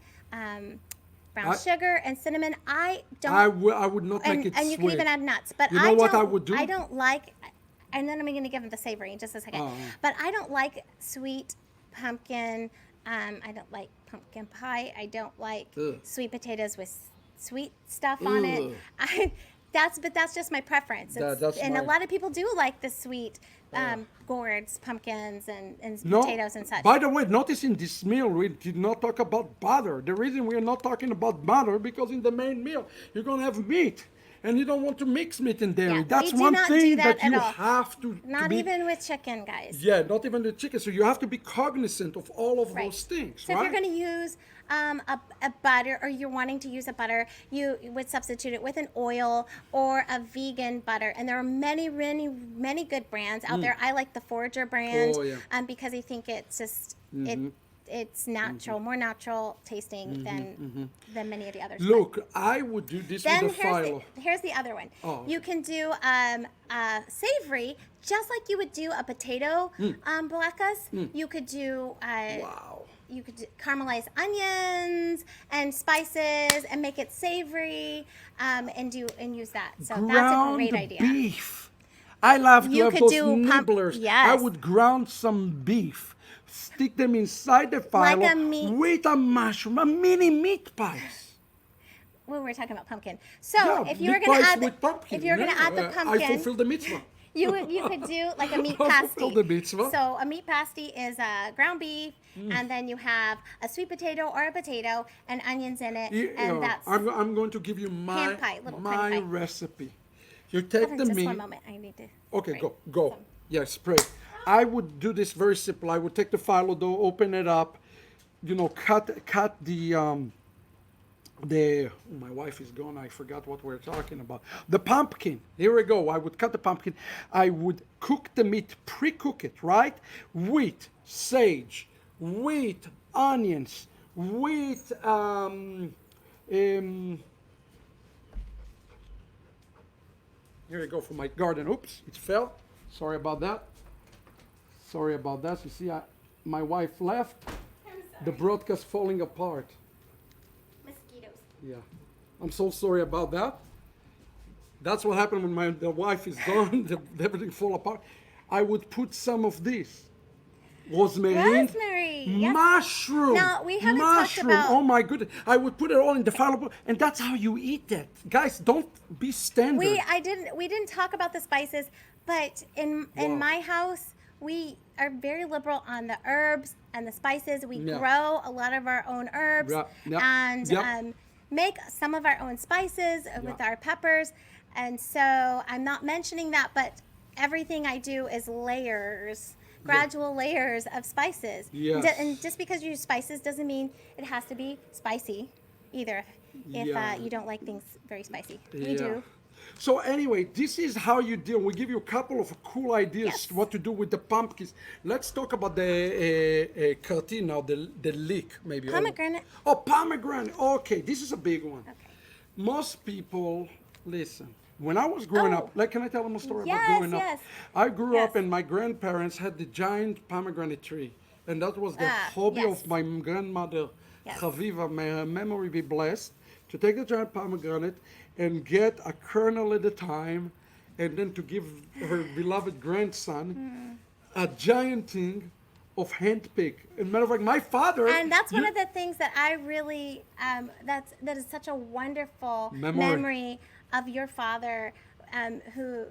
brown sugar and cinnamon. I would not make it and you sweet. can even add nuts. But You know what I would do? I don't like, and then I'm going to give them the savory in just a second. But I don't like sweet pumpkin. I don't like pumpkin pie. I don't like sweet potatoes with sweet stuff on it. That's just my preference. And a lot of people do like the sweet gourds, pumpkins, and potatoes and such. By the way, notice in this meal we did not talk about butter. The reason we are not talking about butter because in the main meal you're going to have meat. And you don't want to mix meat and dairy. Yeah, that's we do one not thing do that that you at all. have to Not be, even with chicken, guys. Yeah, not even the chicken. So you have to be cognizant of all of those things, So right? if you're going to use a butter, or you're wanting to use a butter, you would substitute it with an oil or a vegan butter. And there are many, many, many good brands out there. I like the Forager brand because I think it's just it's natural, more natural tasting than many of the others. Look, I would do this Then with a phyllo. here's the other one. You can do savory, just like you would do a potato blackas. You could do you could caramelize onions and spices and make it savory and use that. So that's a great idea. Beef. I love to You have could those do nibblers. yes. I would ground some beef, stick them inside the phyllo Like a meat- with a mushroom, a mini meat pies. Well, we're talking about pumpkin. So if you were going to add the I pumpkin, fulfilled the mitzvah. you could do like a meat I pasty. fulfilled the mitzvah. So a meat pasty is ground beef, and then you have a sweet potato or a potato and onions in it, and that's I'm going to give you pan pie, little pan my pie. recipe. You take the just meat. one moment. I need to. Okay, spray go. some. Yeah, spray. I would do this very simple. I would take the phyllo dough, open it up, cut the my wife is gone. I forgot what we're talking about. The pumpkin. Here we go. I would cut the pumpkin. I would cook the meat, pre-cook it, right? Wheat, sage, wheat, onions, wheat. Here I go for my garden. Oops, it fell. Sorry about that. Sorry about that. You see, my wife left. The broadcast falling apart. Mosquitoes. Yeah, I'm so sorry about that. That's what happened when the wife is gone. Everything fall apart. I would put some of this. Rosemary, yes. Mushroom. Now, we haven't talked mushroom. about- Oh my goodness! I would put it all in the fallible, and that's how you eat it, guys. Don't be standard. We didn't talk about the spices, but in Wow. my house we are very liberal on the herbs and the spices. We Yeah. grow a lot of our own herbs Yeah. and Yep. make some of our own spices with our peppers. And so I'm not mentioning that, but everything I do is layers. Gradual layers of spices. Yes. And just because you use spices doesn't mean it has to be spicy either. If Yeah. you don't like things very spicy. Yeah. We do. So anyway, this is how you deal. We give you a couple of cool ideas Yes. what to do with the pumpkins. Let's talk about the curtin now, the leek maybe. Pomegranate. Oh, pomegranate. Okay, this is a big one. Okay. Most people, listen. When I was growing Oh. up, can I tell them a story Yes, about growing yes. up? I grew up Yes. and my grandparents had the giant pomegranate tree. And that was the Ah, hobby yes. of my grandmother, Yes. Chaviva, may her memory be blessed, to take the giant pomegranate and get a kernel at a time, and then to give her beloved grandson a giant thing of handpick. As a matter of fact, my father... And that's one you- of the things that I really that is such a wonderful Memory. memory of your father, who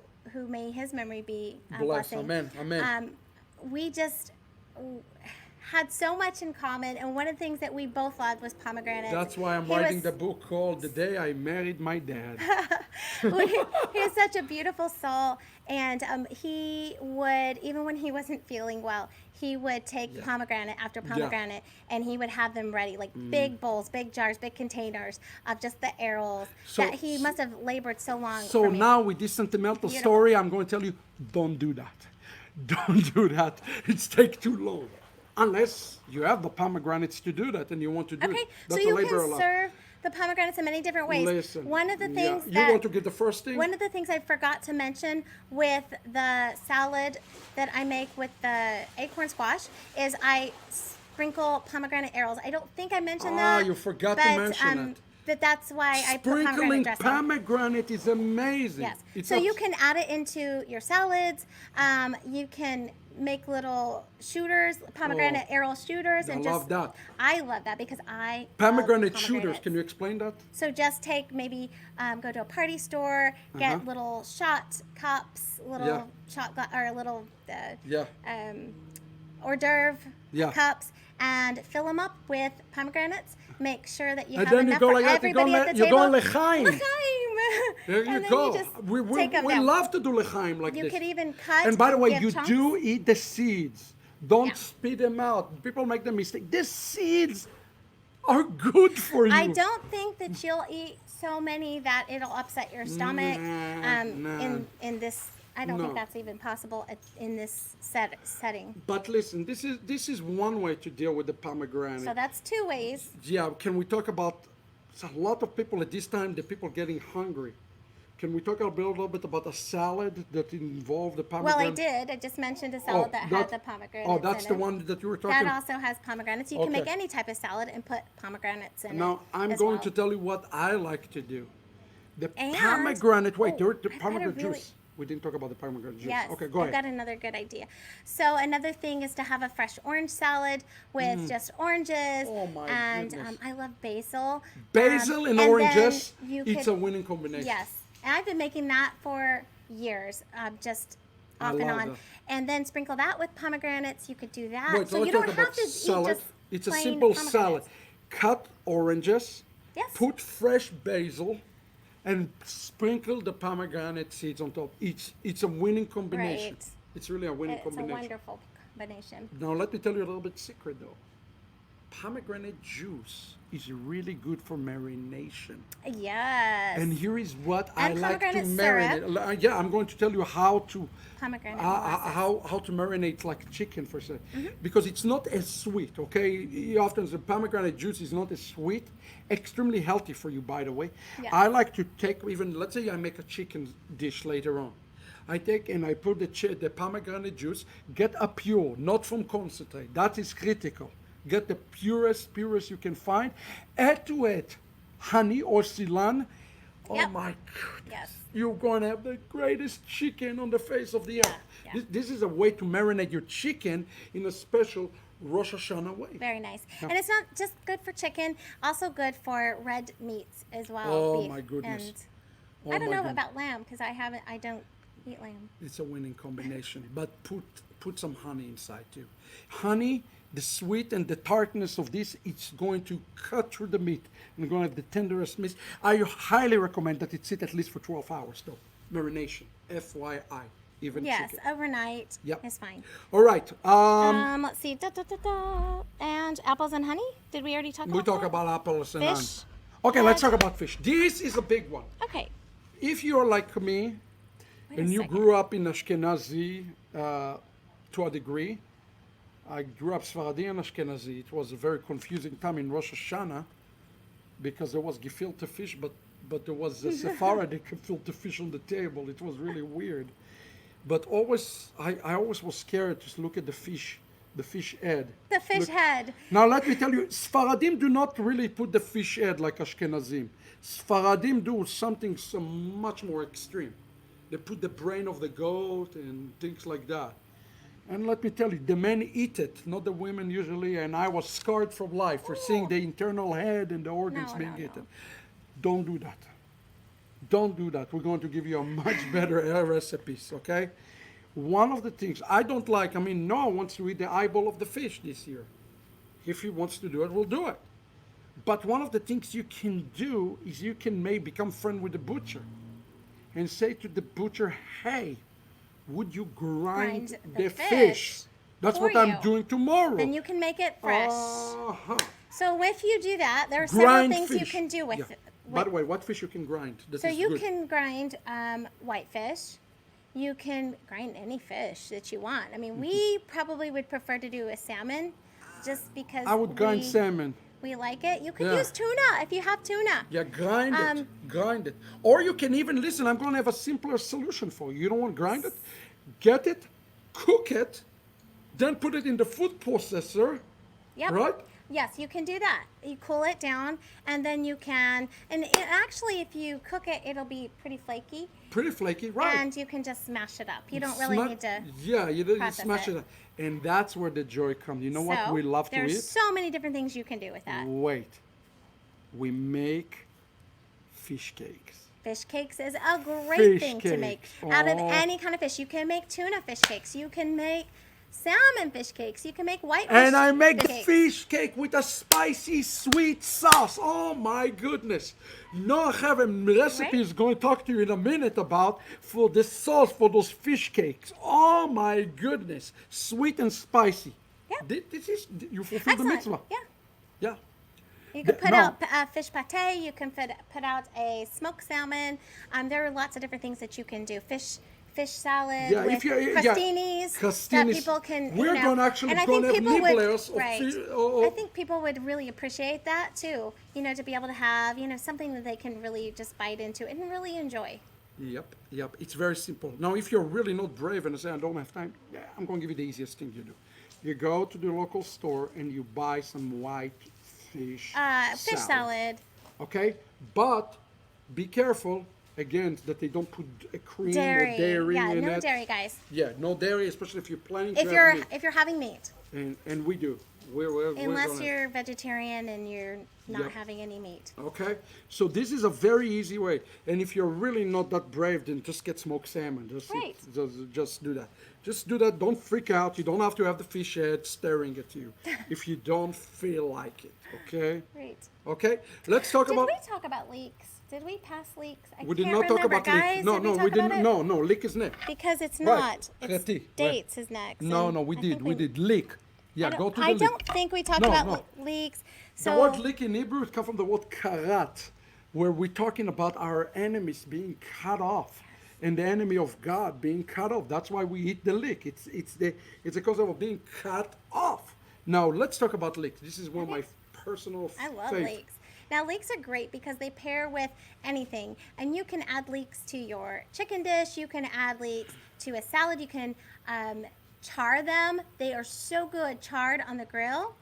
may his memory be a Bless. blessing. Amen. Amen. We just had so much in common, and one of the things that we both loved was pomegranate. That's why I'm writing the book called The Day I Married My Dad. He was such a beautiful soul, and he would, even when he wasn't feeling well, he would take pomegranate after pomegranate, and he would have them ready, like big bowls, big jars, big containers of just the arils So- that he must have labored so long. So for me. now with this sentimental Beautiful. story, I'm going to tell you, don't do that. Don't do that. It's take too long. Unless you have the pomegranates to do that and you want to do Okay, it. so That's a you labor can of love. serve the pomegranates in many different ways. Listen, One of the yeah. things You that want to give the first thing? One of the things I forgot to mention with the salad that I make with the acorn squash is I sprinkle pomegranate arils. I don't think I mentioned that. You forgot to mention it. But that's why I put pomegranate Sprinkling dressing. pomegranate is amazing. Yes. It's So abs- you can add it into your salads. You can make little shooters, pomegranate aril shooters, I and love that. I love that because I Pomegranate love shooters. pomegranates. Can you explain that? So just take maybe go to a party store, get Uh-huh. little shot cups, little Yeah. shot or little Yeah. hors d'oeuvre Yeah. cups, and fill them up with pomegranates. Make sure that you And have then you enough go for like that, you go everybody le- at the you table. go l'chaim. L'chaim. There you And then go. You just we take 'em we down. love to do l'chaim like You this. could even cut. And by the way, give you chunks. do eat the seeds. Don't Yeah. spit them out. People make the mistake. The seeds are good for you. I don't think that you'll eat so many that it'll upset your stomach. Nah. In this, I don't No. think that's even possible in this setting. But listen, this is one way to deal with the pomegranate. So that's two ways. Yeah, can we talk about a lot of people at this time, the people getting hungry? Can we talk a little bit about a salad that involved the Well, pomegranate? I did. I just mentioned a salad that had the pomegranates. Oh, that's in the it. one that you were talking That also has pomegranates. You can make Okay. any type of salad and put pomegranates in it. Now, I'm as going well. to tell you what I like to do. The And- pomegranate, wait, oh, the I've got a pomegranate really- juice. We didn't talk about the pomegranate juice. Yes. Okay, go I've ahead. got another good idea. So another thing is to have a fresh orange salad with just oranges. Oh, my and goodness. I love basil. Basil and then oranges, you it's could- a winning combination. Yes. And I've been making that for years, just I off and love on. that. And then sprinkle that with pomegranates. You could do that. Wait, so let's you don't talk have about to salad. eat just It's a plain simple pomegranates. salad. Cut oranges, Yes. put fresh basil, and sprinkle the pomegranate seeds on top. It's a winning combination. Right. It's really a winning It's a combination. wonderful combination. Now let me tell you a little bit secret though. Pomegranate juice is really good for marination. Yes. And here is what I And like to pomegranate marinate. Yeah, I'm going to tell you how to Pomegranate molasses. how to marinate like chicken for a second, because it's not as sweet. Okay, often the pomegranate juice is not as sweet. Extremely healthy for you, by the way. Yes. I like to take even, let's say I make a chicken dish later on. I take and I put the pomegranate juice. Get a pure, not from concentrate. That is critical. Get the purest you can find. Add to it honey or Ceylon. Oh Yep. my goodness. Yes. You're going to have the greatest chicken on the face of the earth. Yeah. This is a way to marinate your chicken in a special Rosh Hashanah way. Very nice. And it's not just good for chicken, also good for red meats as well. Oh, beef. my goodness. And Oh I don't my know goodness. about lamb because I don't eat lamb. It's a winning combination. But put some honey inside too. Honey, the sweet and the tartness of this, it's going to cut through the meat and going to have the tenderest meat. I highly recommend that it sit at least for 12 hours though. Marination, FYI, even Yes, chicken. overnight Yep. is fine. All right. Let's see. And apples and honey? Did we already talk about We talk that? about apples and Fish? onions. Okay, let's talk about fish. This is a big one. Okay. If you're like me Wait a and you second. grew up in Ashkenazi to a degree, I grew up Sephardi and Ashkenazi. It was a very confusing time in Rosh Hashanah because there was gefilte fish, but there was a Sephardic gefilte fish on the table. It was really weird. But I always was scared to look at the fish head. The fish Look- head. Now let me tell you, Sfaradim do not really put the fish head like Ashkenazim. Sfaradim do something much more extreme. They put the brain of the goat and things like that. And let me tell you, the men eat it, not the women usually. And I was scarred from life for seeing the internal head and the organs No, being no, no. eaten. Don't do that. Don't do that. We're going to give you a much better recipes, okay? One of the things I don't like, Noah wants to eat the eyeball of the fish this year. If he wants to do it, we'll do it. But one of the things you can do is you can maybe become friend with the butcher and say to the butcher, hey, would you grind Grind the the fish? fish That's for what I'm you. doing tomorrow. Then you can make it fresh. Uh-huh. So if you do that, there are several Grind things you fish. can do with Yeah. it. By the way, what fish you can grind? That So is you good. can grind whitefish. You can grind any fish that you want. We probably would prefer to do a salmon just because I would grind we, salmon. we like it. You could Yeah. use tuna if you have tuna. Yeah, grind it. Or you can even, listen, I'm going to have a simpler solution for you. You don't want to grind it? Get it, cook it, then put it in the food processor, Yep. right? Yes, you can do that. You cool it down, and then you can. And it, actually, if you cook it, it'll be pretty flaky, Pretty flaky, right? and you can just smash it up. You don't really Sma- need to. Yeah, you process smash it. it. And that's where the joy comes. You know what So, we love to there's eat? so many different things you can do with that. Wait. We make fish cakes. Fish cakes is a great Fish thing to make cakes. out of Oh. any kind of fish. You can make tuna fish cakes. You can make salmon fish cakes. You can make white fish And I make the cakes. fish cake with a spicy, sweet sauce. Oh my goodness. Noah have a recipe Right. is going to talk to you in a minute about for the sauce for those fish cakes. Oh my goodness. Sweet and spicy. Yeah. This is, you fulfill the Excellent. mitzvah. Yeah. Yeah. You can The- put no. out fish pate. You can put out a smoked salmon. There are lots of different things that you can do. Fish salad Yeah, with if you- yeah. crostinis that Crostinis. people can. We're gonna actually and I gonna think have people would, nibblers of right. fish- oh. I think people would really appreciate that too. To be able to have something that they can really just bite into and really enjoy. Yep. It's very simple. Now, if you're really not brave and say, I don't have time, yeah, I'm going to give you the easiest thing you do. You go to the local store and you buy some white fish Fish salad. Okay? But be careful, again, that they don't put a cream Dairy. or dairy Yeah, in no it. dairy, guys. Yeah, no dairy, especially if you're planning to If have you're meat. if you're having meat, And we do. We're unless gonna- you're vegetarian and you're not Yep. having any meat. Okay, so this is a very easy way, and if you're really not that brave, then just get smoked salmon. Right. Just do that. Just do that. Don't freak out. You don't have to have the fish head staring at you if you don't feel like it. Okay. Great. Okay. Let's talk Did about. we talk about leeks Did we pass leeks? I We did can't not talk remember. about Guys, leek. No, did no, we we talk about didn't. it? No, no, leek is next. Because it's Right. not. It's Khati, right. dates is next. No, and no, we I did. think We did leek. Yeah, go to the I leek. don't think we talked No, about no. leeks. The So word leek in Hebrew comes from the word karat, where we're talking about our enemies being cut off, and the enemy of God being cut off. That's why we eat the leek. It's because of being cut off. Now let's talk about leeks. This is one of my personal I love favorite. leeks. Now, leeks are great because they pair with anything. And you can add leeks to your chicken dish. You can add leeks to a salad. You can char them. They are so good charred on the grill.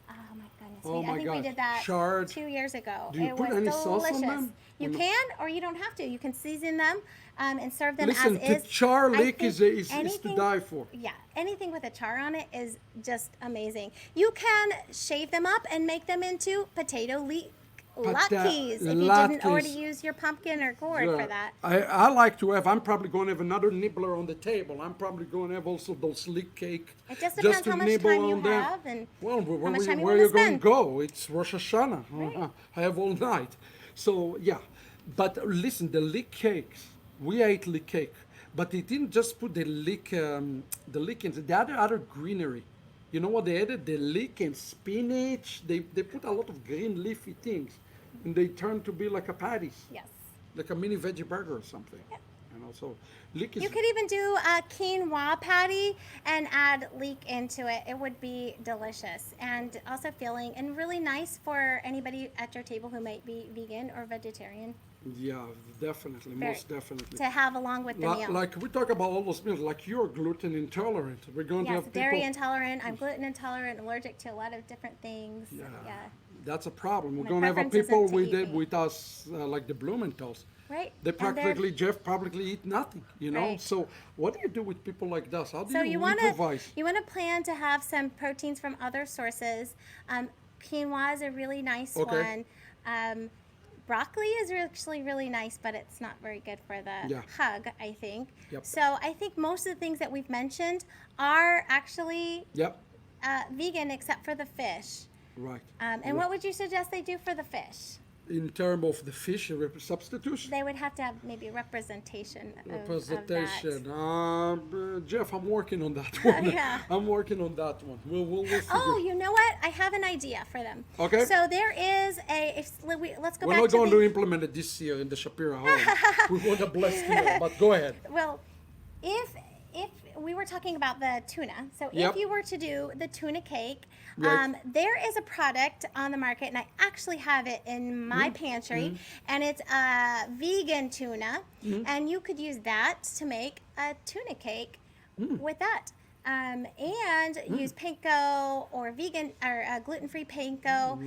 Oh, my goodness. Oh I my think we gosh. did that Charred. 2 years ago. Do you It put was any sauce on delicious. them? You Or no? can, or you don't have to. You can season them and serve them Listen, as to is. char I leek think is to anything- die for. Yeah, anything with a char on it is just amazing. You can shave them up and make them into potato leek latkes if you didn't already latkes. use your pumpkin or gourd Yeah. for that. I like to have. I'm probably going to have another nibbler on the table. I'm probably going to have also those leek cake. It just depends to how much nibble time you on them. have and Well, how much time you where wanna you going to spend. go? It's Rosh Hashanah. Right. I have all night. So yeah, but listen, the leek cakes. We ate leek cake, but it didn't just put the leek in. They added other greenery. You know what they added? The leek and spinach. They put a lot of green leafy things, and they turned to be like a patties, Yes. like a mini veggie burger or something. You know, so leek is. You could even do a quinoa patty and add leek into it. It would be delicious and also filling and really nice for anybody at your table who might be vegan or vegetarian Yeah, definitely, Very- most definitely. to have along with the meal. Like we talk about all those meals, like you're gluten intolerant. We're going to Yes, have dairy people. intolerant. I'm gluten intolerant, allergic to a lot of different things. Yeah, Yeah. that's a problem. We're My going to have a preference people isn't to with eat meat. with us like the Blumenthal's. Right. They And they're- practically, Jeff probably eat nothing, you know. Right. So what do you do with people like that? How do So you you want to improvise? plan to have some proteins from other sources. Quinoa is a really nice Okay. one. Broccoli is actually really nice, but it's not very good for the Yeah. hug, I think. Yep. So I think most of the things that we've mentioned are actually Yep, vegan except for the fish. right. And what would you suggest they do for the fish? In terms of the fish substitution. They would have to have maybe representation of Representation. that. Jeff, I'm working on that one. Yeah. I'm working on that one. We'll figure. Oh, you know what? I have an idea for them. Okay. So there is let's go We're back not to going the, to implement it this year in the Shapira home. We want a blessed year, but go ahead. Well, if we were talking about the tuna, so Yep. if you were to do the tuna cake, Right. there is a product on the market, and I actually have it in my Mm-hmm. pantry, and it's vegan tuna, and you could use that to make a tuna cake with that. And use panko or vegan or gluten-free panko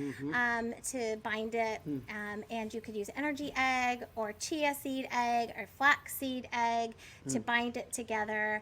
to bind it. And you could use energy egg or chia seed egg or flaxseed egg to bind it together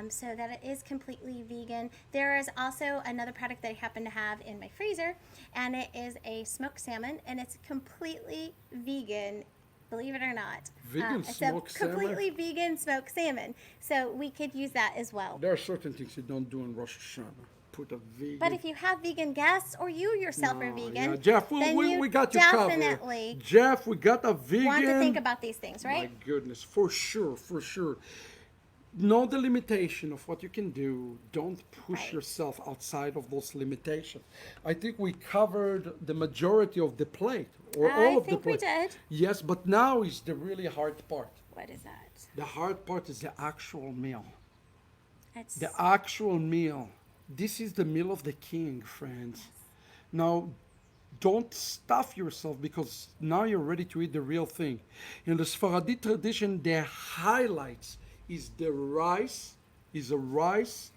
so that it is completely vegan. There is also another product that I happen to have in my freezer, and it is a smoked salmon, and it's completely vegan. Believe it or not. Vegan it's smoked a salmon? completely vegan smoked salmon. So we could use that as well. There are certain things you don't do in Rosh Hashanah. Put a vegan. But if you have vegan guests or you yourself are No, vegan, yeah, Jeff, then we got you covered. definitely Jeff, we got a vegan. want to think about these things, right? My goodness, for sure, for sure. Know the limitation of what you can do. Don't push Right. yourself outside of those limitations. I think we covered the majority of the plate, or I all of the think we plate. did. Yes, but now is the really hard part. What is that? The hard part is the actual meal. It's The actual meal. This is the meal of the king, friends. Now, don't stuff yourself because now you're ready to eat the real thing. In the Sephardi tradition, the highlights is the rice, is a rice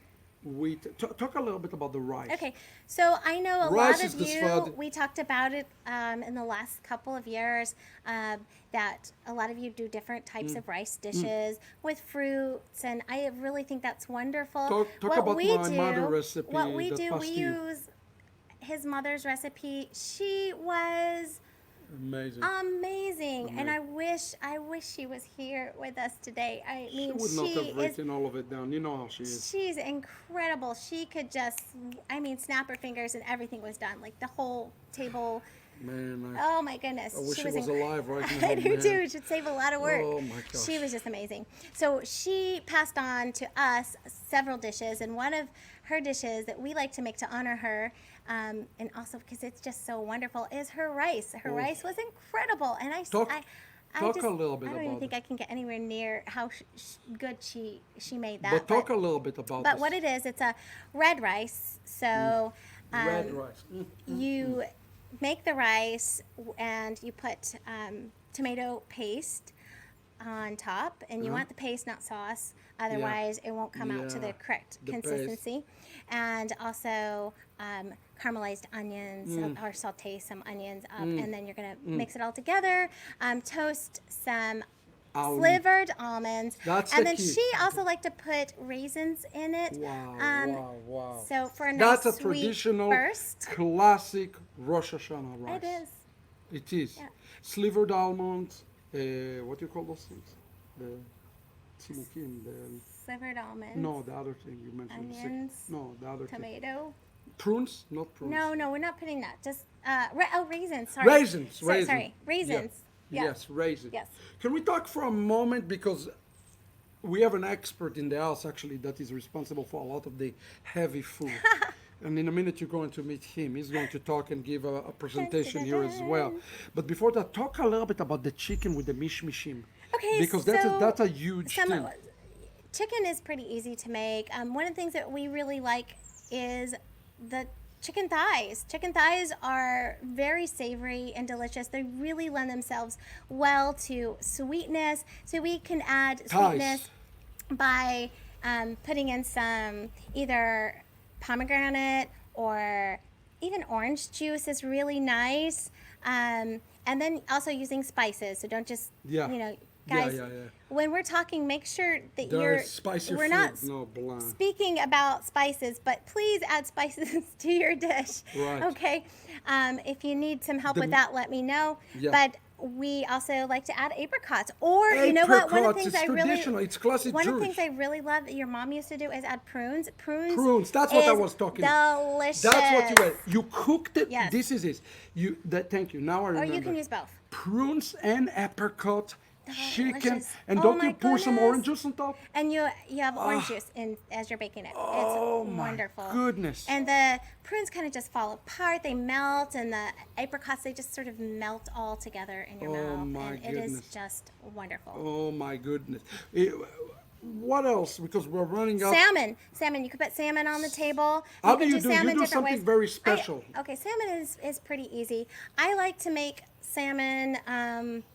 with. Talk a little bit about the rice. Okay, so I know a Rice lot is of the you, Sephardi- we talked about it in the last couple of years, that a lot of you do different types of rice dishes with fruits, and I really think that's wonderful. Talk about my mother recipe, What we the do, we pastil. use his mother's recipe. She was Amazing. amazing, and I wish she was here with us today. I she mean, would not she have is written all of it down. You know how she is. she's incredible. She could just, I mean, snap her fingers and everything was done. Like the whole table Man, Oh my goodness. I wish she she was was inc- alive right now, I do man. too. She'd save a lot of work. Oh my gosh. She was just amazing. So she passed on to us several dishes, and one of her dishes that we like to make to honor her, and also because it's just so wonderful, is her rice. Her Oh. rice was incredible, and Talk just, a little bit I don't even about think it. I can get anywhere near how good she made that. But talk a little bit about But this. what it is, it's a red rice. So Red rice. you make the rice and you put tomato paste on top, and you want the paste, not sauce. Otherwise, it won't come out to the Yeah, correct the paste. consistency. And also caramelized onions or saute some onions up, and then you're gonna mix it all together. Toast some slivered almonds, That's and the then key. she also liked to put raisins in it. Wow. So for a nice That's a sweet traditional, burst. classic Rosh Hashanah rice. It is. It is. Yeah. Slivered almonds, what do you call those things? The tzimukim, Slivered almonds. no, the other thing you mentioned. Onions. No, the other thing. Tomato. Prunes? Not prunes. No, we're not putting that. Just raisins. Sorry. Raisins. Sorry, raisins. Yeah. Yeah. Yes, raisins. Yes. Can we talk for a moment, because we have an expert in the house actually that is responsible for a lot of the heavy food. And in a minute you're going to meet him. He's going to talk and give a presentation here as well. But before that, talk a little bit about the chicken with the mishmishim. Okay, Because so that's a huge some- thing. Chicken is pretty easy to make. One of the things that we really like is the chicken thighs. Chicken thighs are very savory and delicious. They really lend themselves well to sweetness. So we can add sweetness by putting in some either pomegranate or even orange juice is really nice. And then also using spices. So don't just, Yeah. guys, Yeah. when we're talking, make sure that There's spicy we're food, not no bland. speaking about spices, but please add spices to your dish. Right. Okay. If you need some help The- with that, let me know. Yeah. But we also like to add apricots. Or you know what? One of the Apricots, things it's I really traditional, it's classic one of the Jewish. things I really love that your mom used to do is add prunes. Prunes, that's what I is was talking. Delicious. That's what you add. You cooked it. Yes. This is it. Thank you. Now I Or remember. you can use both. Prunes and apricot, chicken, Delicious. and Oh don't my you pour some goodness. orange juice on top? And you have orange juice in as you're baking it. Oh It's my wonderful. goodness. And the prunes kind of just fall apart. They melt, and the apricots they just sort of melt all together in your Oh mouth, my and it is goodness. just wonderful. Oh my goodness. What else? Because we're running out. Salmon. You could put salmon on the table. How can do you do? You salmon do different something ways. very special. Okay, salmon is pretty easy. I like to make salmon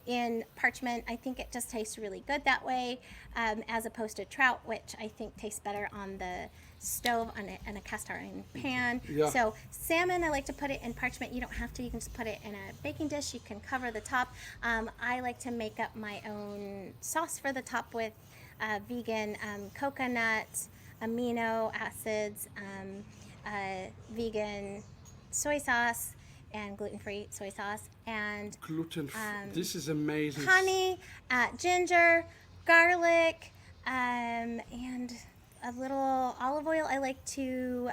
in parchment. I think it just tastes really good that way, as opposed to trout, which I think tastes better on the stove on a cast iron pan. Yeah. So salmon, I like to put it in parchment. You don't have to. You can just put it in a baking dish. You can cover the top. I like to make up my own sauce for the top with vegan coconut, amino acids, vegan soy sauce, and gluten-free soy sauce, and Gluten. This is amazing. honey, ginger, garlic, and a little olive oil. I like to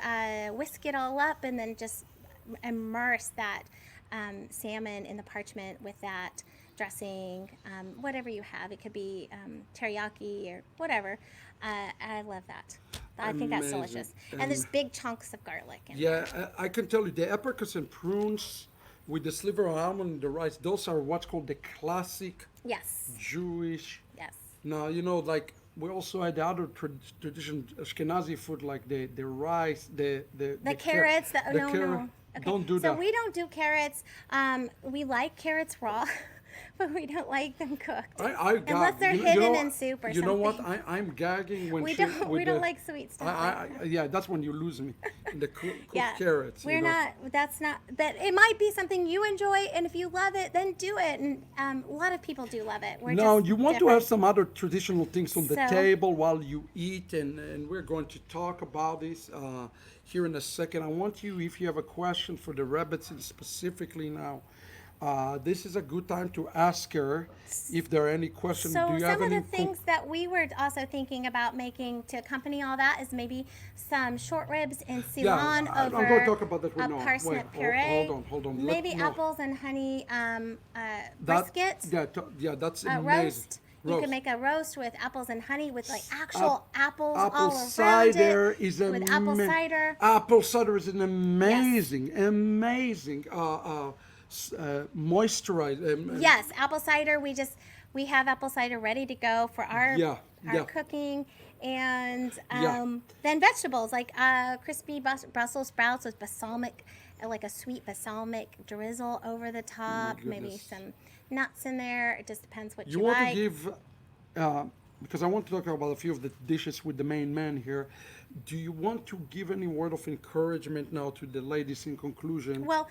whisk it all up and then just immerse that salmon in the parchment with that dressing, whatever you have. It could be teriyaki or whatever. I love that. I think that's Amazing. delicious. And there's big chunks of garlic in Yeah, I can tell you the apricots and prunes with the sliver of almond and the rice. Those are what's called the classic Yes. Jewish. Yes. Now like we also had the other tradition Ashkenazi food like the rice, the Carrots. No. Okay. Don't do so that. we don't do carrots. We like carrots raw, but we don't like them cooked. I gag. Unless they're hidden in soup or You know what? something. I'm gagging when We she, don't. with We don't the- like sweet stuff. yeah, that's when you lose me. In the cooked Yeah, carrots. we're not. That's not. But it might be something you enjoy, and if you love it, then do it. And a lot of people do love it. We're No, just you want to different. have some other traditional things on the So- table while you eat, and we're going to talk about this here in a second. I want you, if you have a question for the Rebbetzin specifically now, This is a good time to ask her if there are any questions. Do So you some have of any? the things that we were also thinking about making to accompany all that is maybe some short ribs in Yeah, Ceylon I'm going to over talk about that with a Noah. Wait, parsnip puree, hold on. maybe No, apples and honey that brisket. yeah, that's amazing. Roast. You can Roast. make a roast with apples and honey with like Ap- actual apples apple all around it. cider is With apple cider. apple cider is an Yes. amazing moisturizer. Yes, apple cider. We have apple cider ready to go for Yeah, our yeah, cooking, and yeah. then vegetables like crispy Brussels sprouts with balsamic, like a sweet balsamic drizzle over the top. Maybe goodness. some nuts in there. It just depends what You you want to like. give, because I want to talk about a few of the dishes with the main man here. Do you want to give any word of encouragement now to the ladies in conclusion? Well,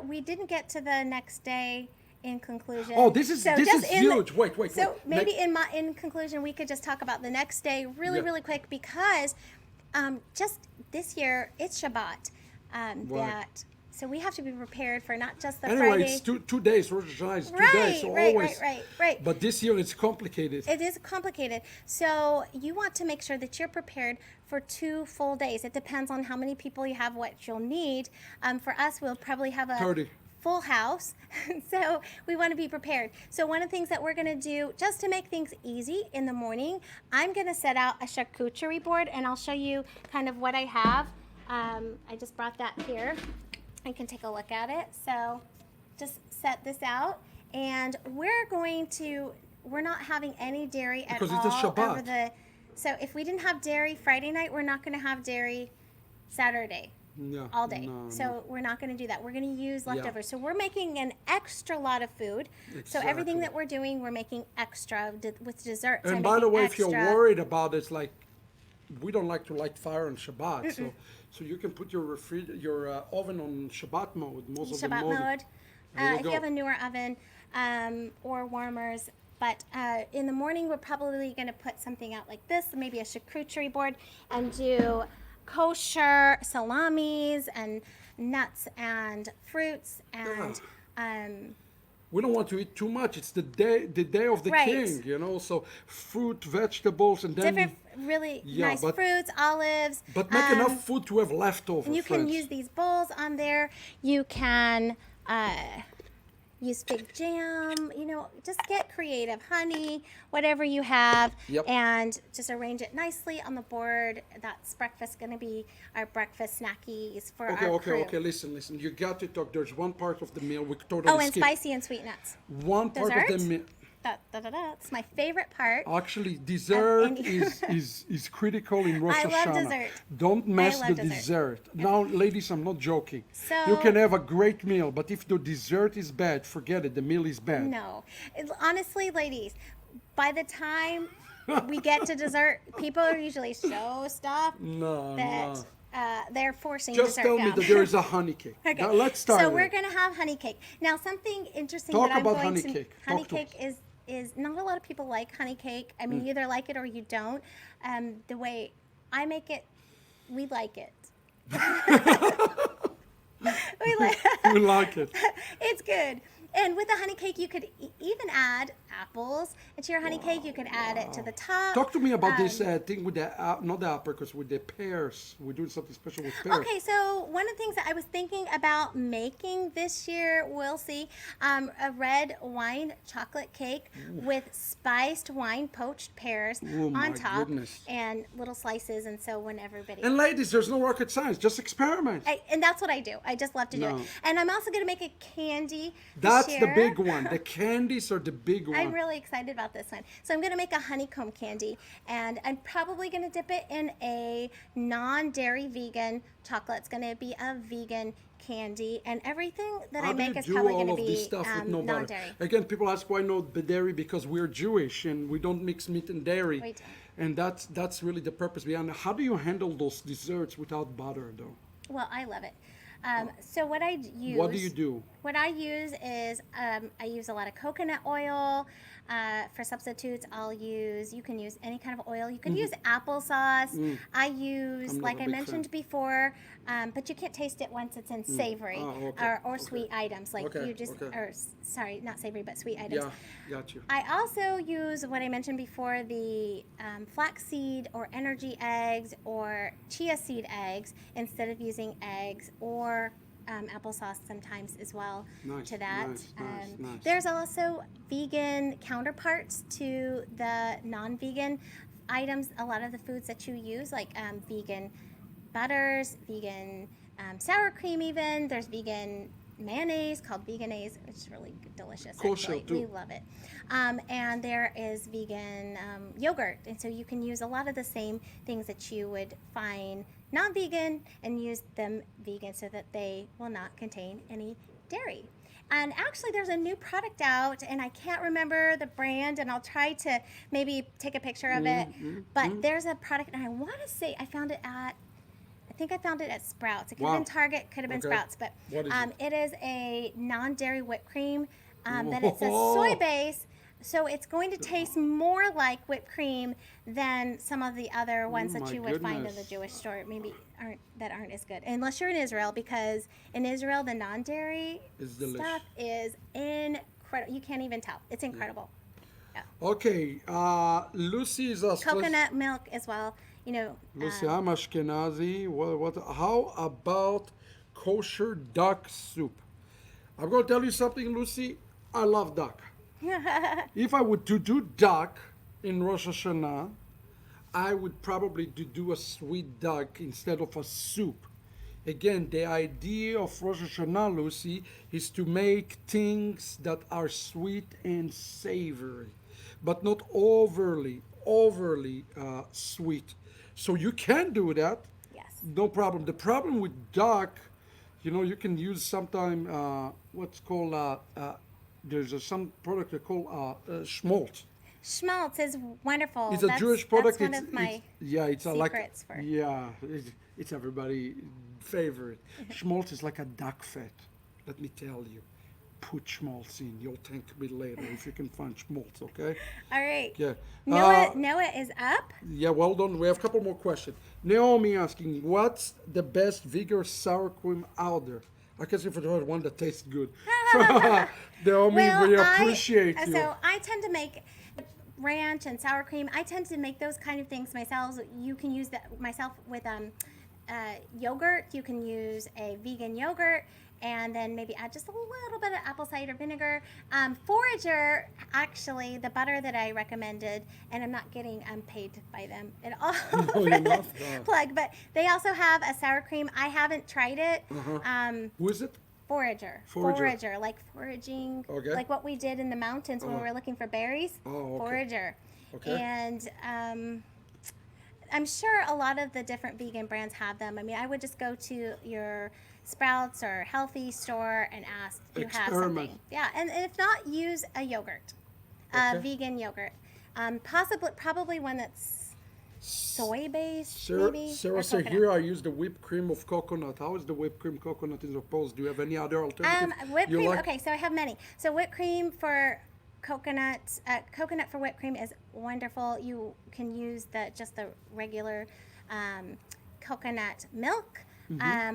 we didn't get to the next day in conclusion. Oh, this is in huge. Wait. So maybe in conclusion, we could just talk about the next day really, Yeah. really quick because just this year it's Shabbat. That so we have to be prepared for not just the Anyway, Friday. it's 2 days. Rosh Hashanah is 2 days, so always. Right. But this year it's complicated. It is complicated. So you want to make sure that you're prepared for 2 full days. It depends on how many people you have, what you'll need. For us, we'll probably have a 30. full house. So we want to be prepared. So one of the things that we're going to do, just to make things easy in the morning, I'm going to set out a charcuterie board, and I'll show you kind of what I have. I just brought that here. You can take a look at it. So just set this out, and we're not having any dairy at Because all it's a Shabbat. over the. So if we didn't have dairy Friday night, we're not going to have dairy Saturday No, all day. no, So no. we're not going to do that. We're going to use leftovers. So we're making an extra lot of food. So everything Exactly. that we're doing, we're making extra with desserts. And I'm by the making way, if you're extra. worried about it, it's like we don't like to light fire on Shabbat, so you can put your oven on Shabbat mode. Most of the Shabbat mode. There you If go. you have a newer oven or warmers. But in the morning, we're probably going to put something out like this, maybe a charcuterie board, and do kosher salamis and nuts and fruits and We don't want to eat too much. It's the day of the Right. king, So fruit, vegetables, and then different really Yeah, nice but- fruits, olives. but make enough food to have leftover. And you can friends. use these bowls on there. You can use fig jam. Just get creative. Honey, whatever you have, Yep. and just arrange it nicely on the board. That's breakfast going to be our breakfast snackies for our crew. Okay. Listen. You got to talk. There's one part of the meal we totally Oh, and skipped. spicy and sweet nuts. One part of the Dessert? meal. It's my favorite part. Actually, dessert and- is critical in Rosh I Hashanah. love dessert. Don't mess love the dessert. dessert. Now, ladies, I'm not joking. So- you can have a great meal, but if the dessert is bad, forget it. The meal is bad. No, honestly, ladies, by the time we get to dessert, people are usually so stuffed No. that they're forcing Just dessert tell me down. that there is a honey cake. Okay. Now, let's start. So with we're it. going to have honey cake. Now, something interesting Talk that I'm about going honey to cake. honey Talk to cake is not a lot of people like honey cake. I Mm. mean, you either like it or you don't. The way I make it, we like it. We like We like it. It's good. And with the honey cake, you could even add apples into your honey cake. You could add it to the top. Talk to me about this thing with the not the apricots, with the pears. We're doing something special with pears. Okay, so one of the things that I was thinking about making this year, we'll see, a red wine chocolate cake with spiced wine poached pears Oh, my on top goodness. and little slices. And so when everybody And ladies, there's no rocket science. Just experiment. and that's what I do. I just love to do No. it. And I'm also going to make a candy. That's this the year. big one. The candies are the big one. I'm really excited about this one. So I'm going to make a honeycomb candy, and I'm probably going to dip it in a non-dairy vegan chocolate. It's going to be a vegan candy, and everything that How I do make you is do probably all going to of be this stuff with no butter? non-dairy. Again, people ask why no dairy, because we're Jewish and we don't mix meat and dairy. We don't. And that's really the purpose behind it. How do you handle those desserts without butter, though? Well, I love it. So what I use. What do you do? What I use is I use a lot of coconut oil. For substitutes, you can use any kind of oil. You could use applesauce. I use, I'm not like a I big mentioned before, but you can't taste it once it's in savory Oh, okay. or Okay. sweet items. Like Okay, you just, okay. or sorry, not savory, but sweet items. Yeah, got you. I also use what I mentioned before, the flaxseed or energy eggs or chia seed eggs instead of using eggs, or applesauce sometimes as well Nice, to that. nice. There's also vegan counterparts to the non-vegan items. A lot of the foods that you use, like vegan butters, vegan sour cream even. There's vegan mayonnaise called Veganese, which is really delicious. Kosher Actually, too. we love it. And there is vegan yogurt, and so you can use a lot of the same things that you would find non-vegan and use them vegan so that they will not contain any dairy. And actually, there's a new product out, and I can't remember the brand, and I'll try to maybe take a picture of it. But there's a product, and I want to say I found it at, I think I found it at Sprouts. It could have been Target, could have been Okay. Sprouts, but What is it is a non-dairy whipped cream, but it's a soy base, so it's going to taste more like whipped cream than some of the other ones that my you would find in the goodness. Jewish store. Maybe aren't as good, unless you're in Israel, because in Israel the non-dairy It's delicious. stuff is incredible. You can't even tell. It's incredible. Okay, Lucy is a Coconut milk as well. You know, Lucy, I'm Ashkenazi. How about kosher duck soup? I'm going to tell you something, Lucy. I love duck. If I would to do duck in Rosh Hashanah, I would probably do a sweet duck instead of a soup. Again, the idea of Rosh Hashanah, Lucy, is to make things that are sweet and savory, but not overly sweet. So you can do that. yes. No problem. The problem with duck, you can use sometime what's called there's some product they call schmaltz. Schmaltz is wonderful. It's a Jewish product. That's one of my it's secrets for. Yeah, it's everybody favorite. Schmaltz is like a duck fat. Let me tell you. Put schmaltz in. You'll thank me later if you can find schmaltz. Okay. All right. Yeah. Noah is up. Yeah, well done. We have a couple more questions. Naomi asking, what's the best vegan sour cream out there? I can say for the one that tastes good. Naomi, we appreciate you. So I tend to make ranch and sour cream. I tend to make those kind of things myself. You can use that myself with yogurt. You can use a vegan yogurt, and then maybe add just a little bit of apple cider vinegar. Forager, actually, the butter that I recommended, and I'm not getting paid by them at all for you're not? this plug, but they also have a sour cream. I haven't tried it. Who is it? Forager, like foraging, Okay. like what we did in the mountains when we were looking for berries. Oh, okay. Forager. Okay. And I'm sure a lot of the different vegan brands have them. I mean, I would just go to your Sprouts or Healthy store and ask, do you have Experiment. something? Yeah, and if not, use a yogurt, Okay. vegan yogurt. Probably one that's soy-based, Sarah, maybe. Sarah or said coconut. here I use the whipped cream of coconut. How is the whipped cream coconut is opposed? Do you have any other alternative? Whipped you cream. like? Okay, so I have many. So whipped cream for coconut, coconut for whipped cream is wonderful. You can use just the regular coconut milk.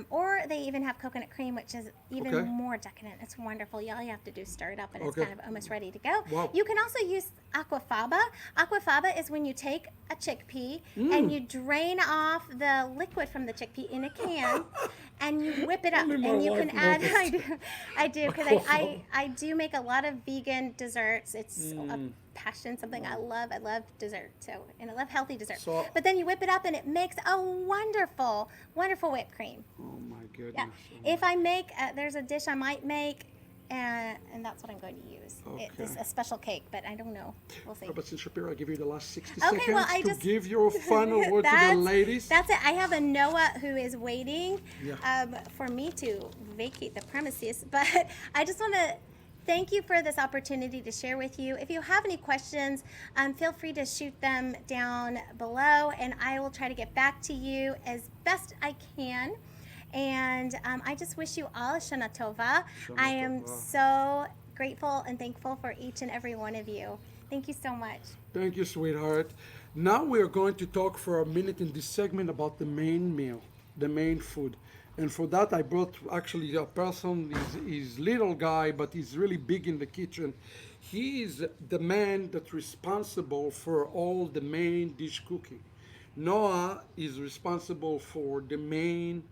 Or they even have coconut cream, which is even Okay. more decadent. It's wonderful. All you have to do is stir it up, and it's Okay. kind of almost ready to go. Wow. You can also use aquafaba. Aquafaba is when you take a chickpea and you drain off the liquid from the chickpea in a can, and you whip it up, Only my and you can wife add. knows. I do, because I do make a lot of vegan desserts. It's a passion, something I love. I love dessert, and I love healthy dessert. So- But then you whip it up, and it makes a wonderful, wonderful whipped cream. Oh my Yeah. goodness. If I make, there's a dish I might make, and that's what I'm going to use. It's Okay. a special cake, but I don't know. We'll see. Rebbetzin Shapira, I give you the last 60 Okay, seconds well, I to just- give your final word to the That's- ladies. That's it. I have a Noah who is waiting Yeah. for me to vacate the premises, but I just want to thank you for this opportunity to share with you. If you have any questions, feel free to shoot them down below, and I will try to get back to you as best I can. And I just wish you all a Shana Tova. Shana I am Tova. so grateful and thankful for each and every one of you. Thank you so much. Thank you, sweetheart. Now we are going to talk for a minute in this segment about the main meal, the main food. And for that, I brought actually a person, he's little guy, but he's really big in the kitchen. He is the man that's responsible for all the main dish cooking. Noah is responsible for the main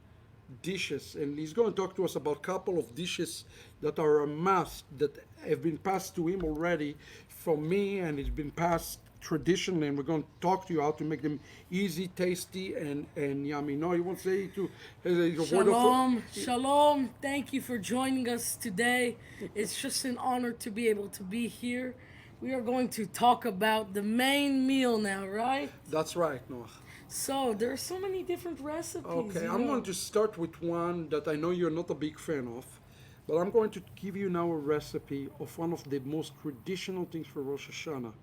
dishes, and he's going to talk to us about a couple of dishes that are a must that have been passed to him already from me, and it's been passed traditionally, and we're going to talk to you how to make them easy, tasty, and yummy. No, you want to say to a word of Shalom, shalom. Thank you for joining us today. It's just an honor to be able to be here. We are going to talk about the main meal now, right? That's right, Noah. So there are so many different recipes. Okay, you I'm know. going to start with one that I know you're not a big fan of, but I'm going to give you now a recipe of one of the most traditional things for Rosh Hashanah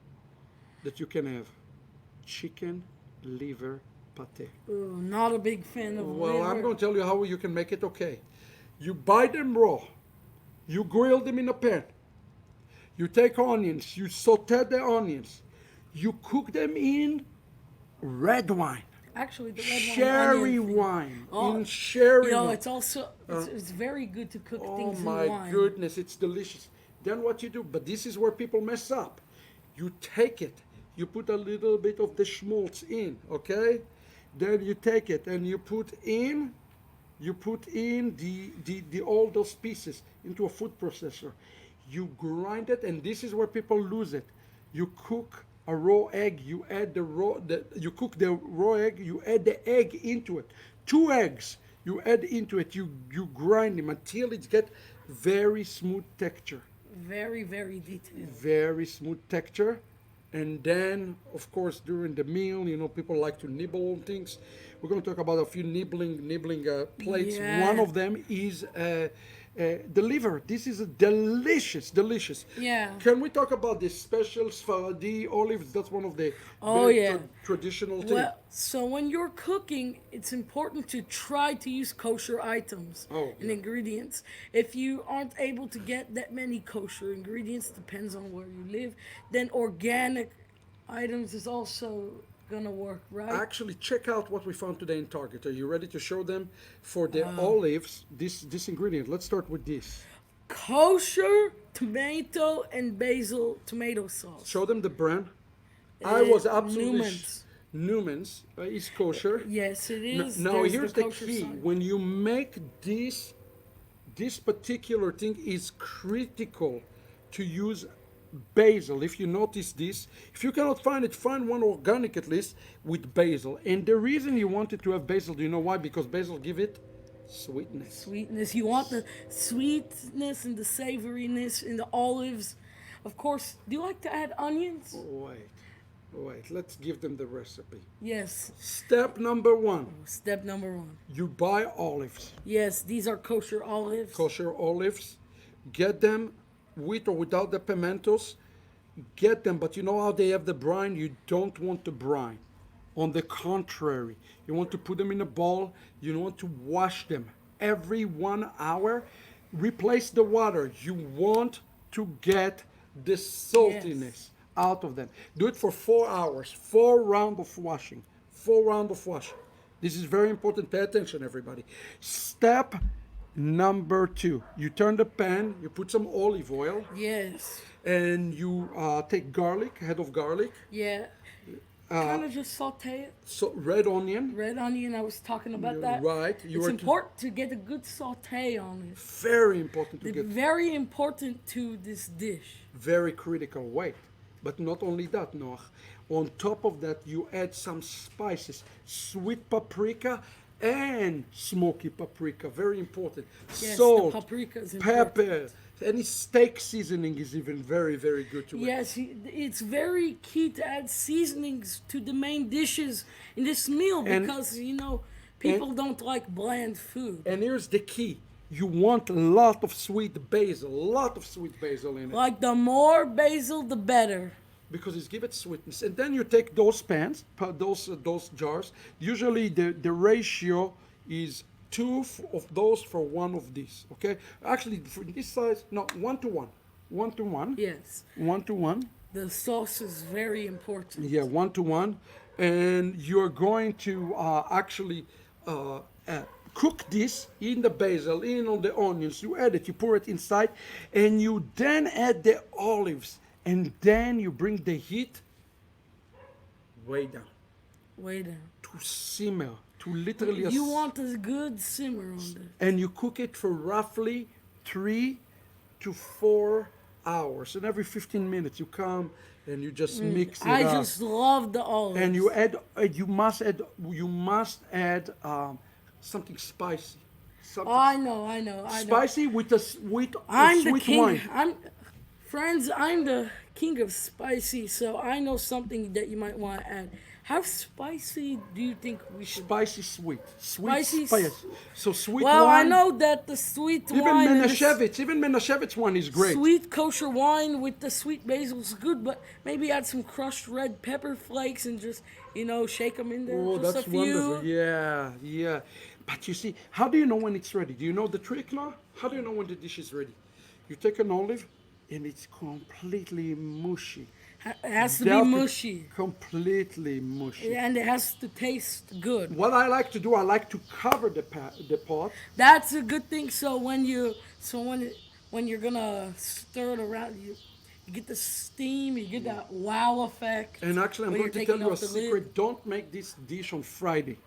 that you can have: chicken liver pate. Ooh, not a big fan of Well, I'm liver. going to tell you how you can make it okay. You buy them raw, you grill them in a pan, you take onions, you saute the onions, you cook them in red wine. Actually, the red wine Sherry onion thing. wine. Oh, In sherry You know, wine. it's also it's very good to cook Oh things my in wine. goodness, it's delicious. Then what you do, but this is where people mess up. You take it, you put a little bit of the schmaltz in, okay? Then you take it and you put in the all those pieces into a food processor. You grind it, and this is where people lose it. You cook a raw egg, you add you cook the raw egg, you add the egg into it. 2 eggs, you add into it, you grind them until it get very smooth texture. Very, very detailed. Very smooth texture. And then, of course, during the meal, you know, people like to nibble on things. We're going to talk about a few nibbling plates. Yeah. One of them is the liver. This is a delicious. Yeah. Can we talk about this special Sfaradi olives? That's one of the Oh, very yeah. traditional things. Well, so when you're cooking, it's important to try to use kosher items Oh, and yeah. ingredients. If you aren't able to get that many kosher ingredients, depends on where you live, then organic items is also gonna work, right? Actually, check out what we found today in Target. Are you ready to show them for the olives? This ingredient. Let's start with this. Kosher tomato and basil tomato sauce. Show them the brand. I was absolutely Newman's. Newman's is kosher. Yes, it Now, is. now There's here's the kosher key. side. When you make this particular thing is critical to use basil. If you notice this, if you cannot find it, find one organic at least with basil. And the reason you wanted to have basil, do you know why? Because basil give it sweetness. Sweetness. You want the sweetness and the savoriness in the olives. Of course, do you like to add onions? Wait, let's give them the recipe. Yes. Step number 1, Step number 1. you buy olives. Yes, these are kosher olives. Kosher olives. Get them with or without the pimentos. Get them, but you know how they have the brine? You don't want the brine. On the contrary, you want to put them in a bowl. You want to wash them every 1 hour. Replace the water. You want to get the saltiness out of them. Do it for 4 hours. 4 rounds of washing. 4 rounds of washing. This is very important. Pay attention, everybody. Step number 2. You turn the pan. You put some olive oil. Yes. And you take garlic, head of garlic. Yeah. Kind of just saute it. So red onion. Red onion, I was talking about that. Right. It's important to get a good saute on it. Very important to It's get. very important to this dish. Very critical. Wait. But not only that, Noach. On top of that, you add some spices, sweet paprika and smoky paprika. Very important. Yes, Salt, the paprika is important. pepper, any steak seasoning is even very, very good to it. Yes, it's very key to add seasonings to the main dishes in this meal And- because, you know, people don't like bland food. And here's the key. You want a lot of sweet basil in it. Like the more basil, the better. Because it's give it sweetness. And then you take those pans, those jars. Usually the ratio is 2 of those for 1 of these. Okay. Actually, for this size, no, 1 to 1. 1 to 1. Yes. 1 to 1. the sauce is very important. Yeah, 1 to 1. And you're going to actually cook this in the basil, in on the onions. You add it, you pour it inside, and you then add the olives. And then you bring the heat way down Way down. to simmer, to literally You want a good simmer on this. and you cook it for roughly 3 to 4 hours. And every 15 minutes you come and you just mix it I up. just love the olives. And you must add something spicy. Something Oh, I know. spicy with a sweet, I'm the sweet king. wine. I'm the king of spicy, so I know something that you might want to add. How spicy do you think we should? Spicy sweet. Sweet Spicy spice. So sweet Well, wine. I know that the sweet Even wine, and the Menashevitz one is great. sweet kosher wine with the sweet basil is good, but maybe add some crushed red pepper flakes and just shake them in there. Oh, just that's a few. wonderful. Yeah. But you see, how do you know when it's ready? Do you know the trick now? How do you know when the dish is ready? You take an olive and it's completely mushy. It has to be Delicate- mushy, Completely mushy. and it has to taste good. What I like to do, I like to cover the pot. That's a good thing. So when you're gonna stir it around, you get the steam, you get that wow effect. And actually, I'm when going to you're tell taking you a off the secret. lid. Don't make this dish on Friday.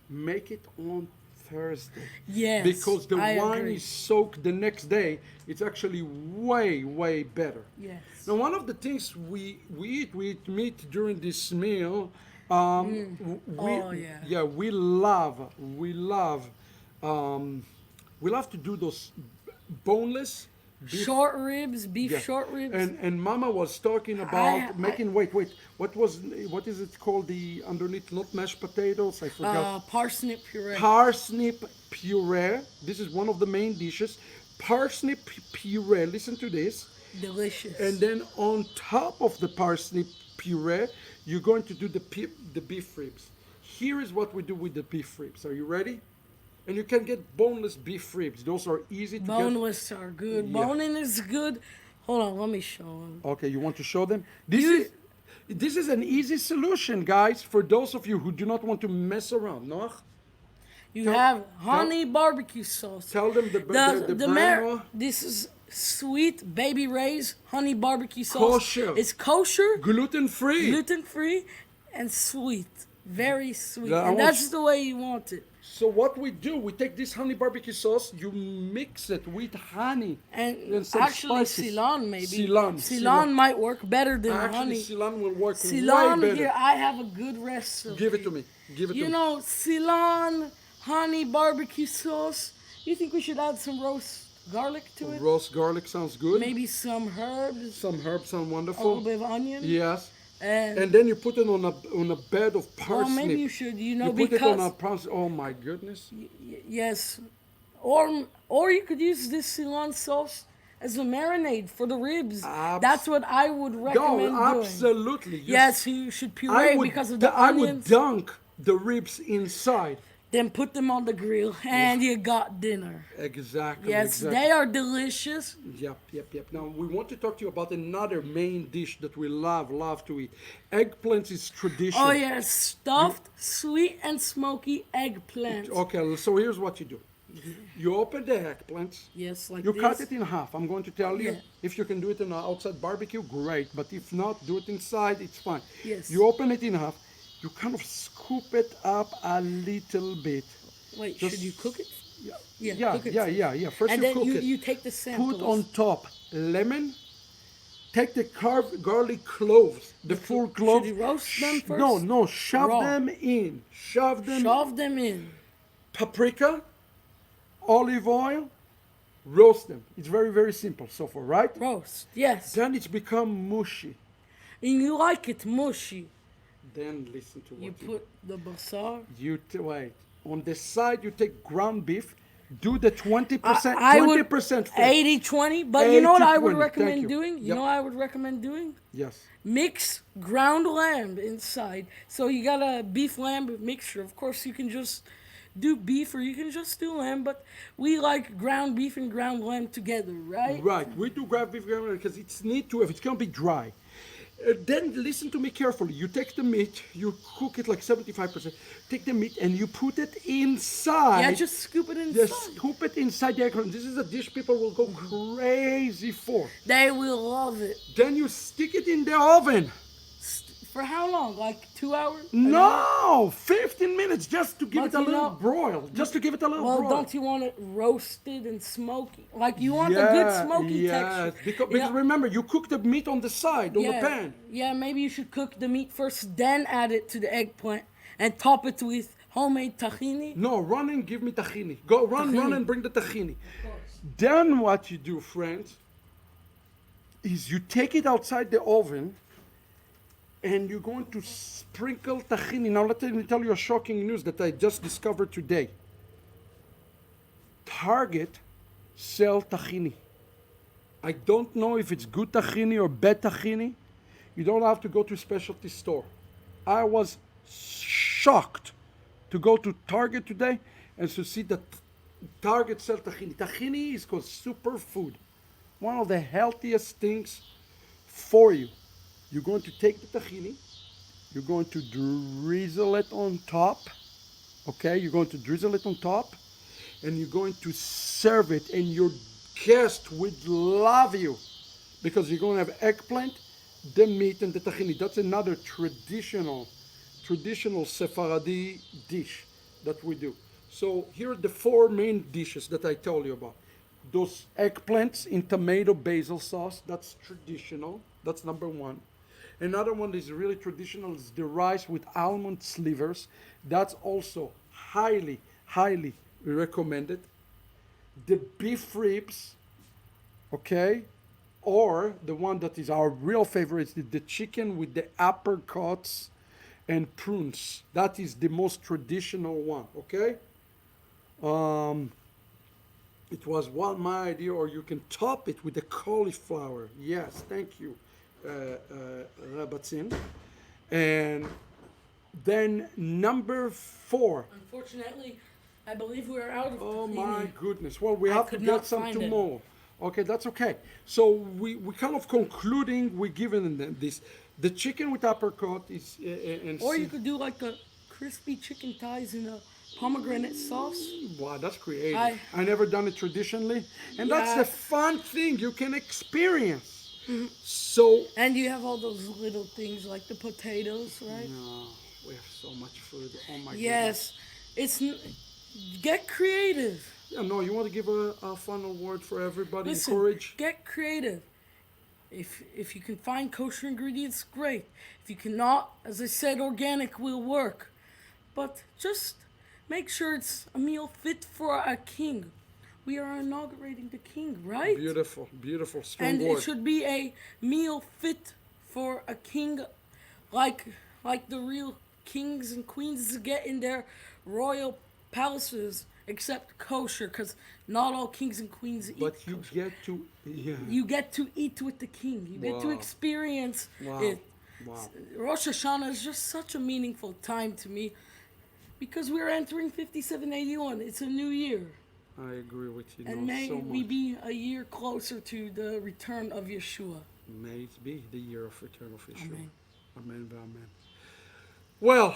Make it on Thursday. Yes, Because the I wine agree. is soaked the next day. It's actually way better. Yes. Now, one of the things we eat meat during this meal. Oh, yeah. We love to do those boneless beef. Short ribs, beef Yeah. short ribs. And Mama was talking about I- making. Wait. What is it called? The underneath, not mashed potatoes. I forgot. Parsnip puree. Parsnip puree. This is one of the main dishes. Parsnip puree. Listen to this. Delicious. And then on top of the parsnip puree, you're going to do the beef ribs. Here is what we do with the beef ribs. Are you ready? And you can get boneless beef ribs. Those are easy to get. Boneless are good. Yeah. Boning is good. Hold on, let me show them. Okay, you want to show them? You- This is an easy solution, guys, for those of you who do not want to mess around. No? You Tell- have honey barbecue sauce. Tell them the brand. This is sweet Baby Ray's honey barbecue sauce. Kosher. It's kosher, Gluten-free. gluten free, and sweet. Very sweet. Yeah, I And want that's s- the way you want it. So what we do, we take this honey barbecue sauce, you mix it with honey. And some actually, spices. Ceylon maybe. Ceylon. might work better than Actually, honey. Ceylon will work Ceylon, way better. here, I have a good recipe. Give it to me. Give it to You me. know, Ceylon honey barbecue sauce. You think we should add some roast garlic to it? Roast garlic sounds good. Maybe some herbs, Some herbs sound a little wonderful. bit of onion. Yes. And, And then you put it on a bed of well, parsnip. maybe you should, You put it because on a parsnip. Oh my goodness. yes, or you could use this Ceylon sauce as a marinade for the ribs. That's what I would recommend No, doing. absolutely. Yes, you should puree because of the I would onions. dunk the ribs inside. Then put them on the grill, and you got dinner. Exactly. Yes, exactly. they are delicious. Yep. Now we want to talk to you about another main dish that we love to eat. Eggplants is tradition. Oh yeah, stuffed, sweet and smoky eggplant. Okay, so here's what you do. You open the eggplants. Yes, like You this. cut it in half. I'm going to tell you. Yeah. If you can do it in an outside barbecue, great. But if not, do it inside. It's fine. Yes. You open it in half. You kind of scoop it up a little bit. Wait, Just- should you cook it? Yeah. Yeah, cook it. Yeah. First And you then cook you, it. you take the samples. Put on top lemon. Take the carved garlic cloves, the full cloves. you roast them first? No. Shove Raw. them in. Shove them. Shove them in. Paprika, olive oil, roast them. It's very simple so far, right? Roast. Yes. Then it's become mushy. And you like it mushy. Then listen to what You put the basar. wait. On the side, you take ground beef. Do the 20%. I would 20% fat. 80-20. But you know what I would 80-20, recommend thank you. doing? You Yep. know what I would recommend doing? Yes. Mix ground lamb inside. So you got a beef lamb mixture. Of course, you can just do beef or you can just do lamb, but we like ground beef and ground lamb together, right? Right. We do ground beef because it's need to. If it's gonna be dry, Then listen to me carefully. You take the meat, you cook it like 75%. Take the meat and you put it inside. Yeah, just scoop it inside. Just scoop it inside the acorn. This is a dish people will go crazy for. They will love it. Then you stick it in the oven. For how long? Like 2 hours? An hour? No, 15 minutes just to give But it a you little know- broil. Just to give it a little Well, broil. don't you want it roasted and smoky? Like you want a good smoky texture. Because, You know- remember, you cook the meat on the side, on the pan. Yeah, maybe you should cook the meat first, then add it to the eggplant and top it with homemade tahini. No, run and give me tahini. Go, run Tahini. and bring the tahini. Then what you do, friends, is you take it outside the oven and you're going to sprinkle tahini. Now let me tell you a shocking news that I just discovered today. Target sell tahini. I don't know if it's good tahini or bad tahini. You don't have to go to a specialty store. I was shocked to go to Target today and to see that Target sell tahini. Tahini is called superfood. One of the healthiest things for you. You're going to take the tahini, you're going to drizzle it on top, okay? You're going to drizzle it on top, and you're going to serve it, and your guest would love you because you're going to have eggplant, the meat, and the tahini. That's another traditional Sephardi dish that we do. So here are the four main dishes that I told you about. Those eggplants in tomato basil sauce, that's traditional. That's number one. Another one that is really traditional is the rice with almond slivers. That's also highly recommended. The beef ribs, okay? Or the one that is our real favorite, is the chicken with the apricots and prunes. That is the most traditional one, okay? It was my idea, or you can top it with the cauliflower. Yes, thank you, Rebbetzin. And then number 4. Unfortunately, I believe we're out of Oh tahini. my goodness. Well, we I have to could get not some find it. tomorrow. Okay, that's okay. So we kind of concluding, we're giving them this. The chicken with apricot is... and Or you could do like a crispy chicken thighs in a pomegranate sauce. Wow, that's creative. I- I never done it traditionally. And that's Yeah. the fun thing you can experience. So, And you have all those little things like the potatoes, right? no, we have so much food. Oh my Yes. Get creative. goodness. Yeah, no, you want to give a final word for everybody? Listen, Encourage? get creative. If you can find kosher ingredients, great. If you cannot, as I said, organic will work. But just make sure it's a meal fit for a king. We are inaugurating the king, right? Beautiful, beautiful, strong And word. it should be a meal fit for a king, like the real kings and queens get in their royal palaces, except kosher, because not all kings and queens eat But you kosher. get to, yeah. You get to eat with the king. You get to Wow. experience Wow. it. Wow. Rosh Hashanah is just such a meaningful time to me because we're entering 5781. It's a new year. I agree with you And may so we much. be a year closer to the return of Yeshua. May it be the year of return of Yeshua. Amen. Amen. Amen. Well,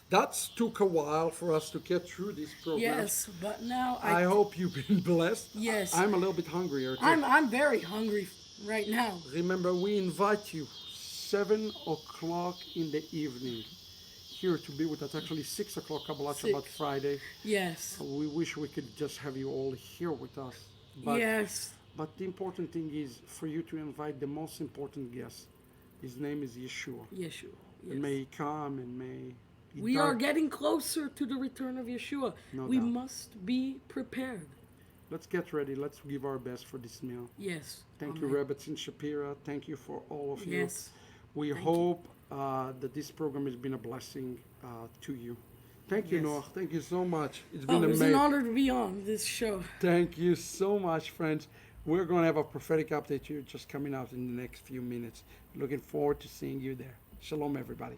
that took a while for us to get through this program. Yes, but now I hope you've been blessed. Yes. I'm a little bit hungrier too. I'm very hungry right now. Remember, we invite you 7 o'clock in the evening here to be with us. Actually, 6 o'clock Kabbalah Shabbat 6. Friday. Yes. We wish we could just have you all here with us. But, Yes. but the important thing is for you to invite the most important guest. His name is Yeshua. Yeshua. Yes. And may he come and may he We dark- are getting closer to the return of Yeshua. No We doubt. must be prepared. Let's get ready. Let's give our best for this meal. Yes. Thank you, Amen. Rebbetzin Shapira. Thank you for all of you. Yes. We Thank you. hope that this program has been a blessing to you. Thank you, Yes. Noah. Thank you so much. It's Oh, been it was an amazing. honor to be on this show. Thank you so much, friends. We're going to have a prophetic update here just coming out in the next few minutes. Looking forward to seeing you there. Shalom, everybody.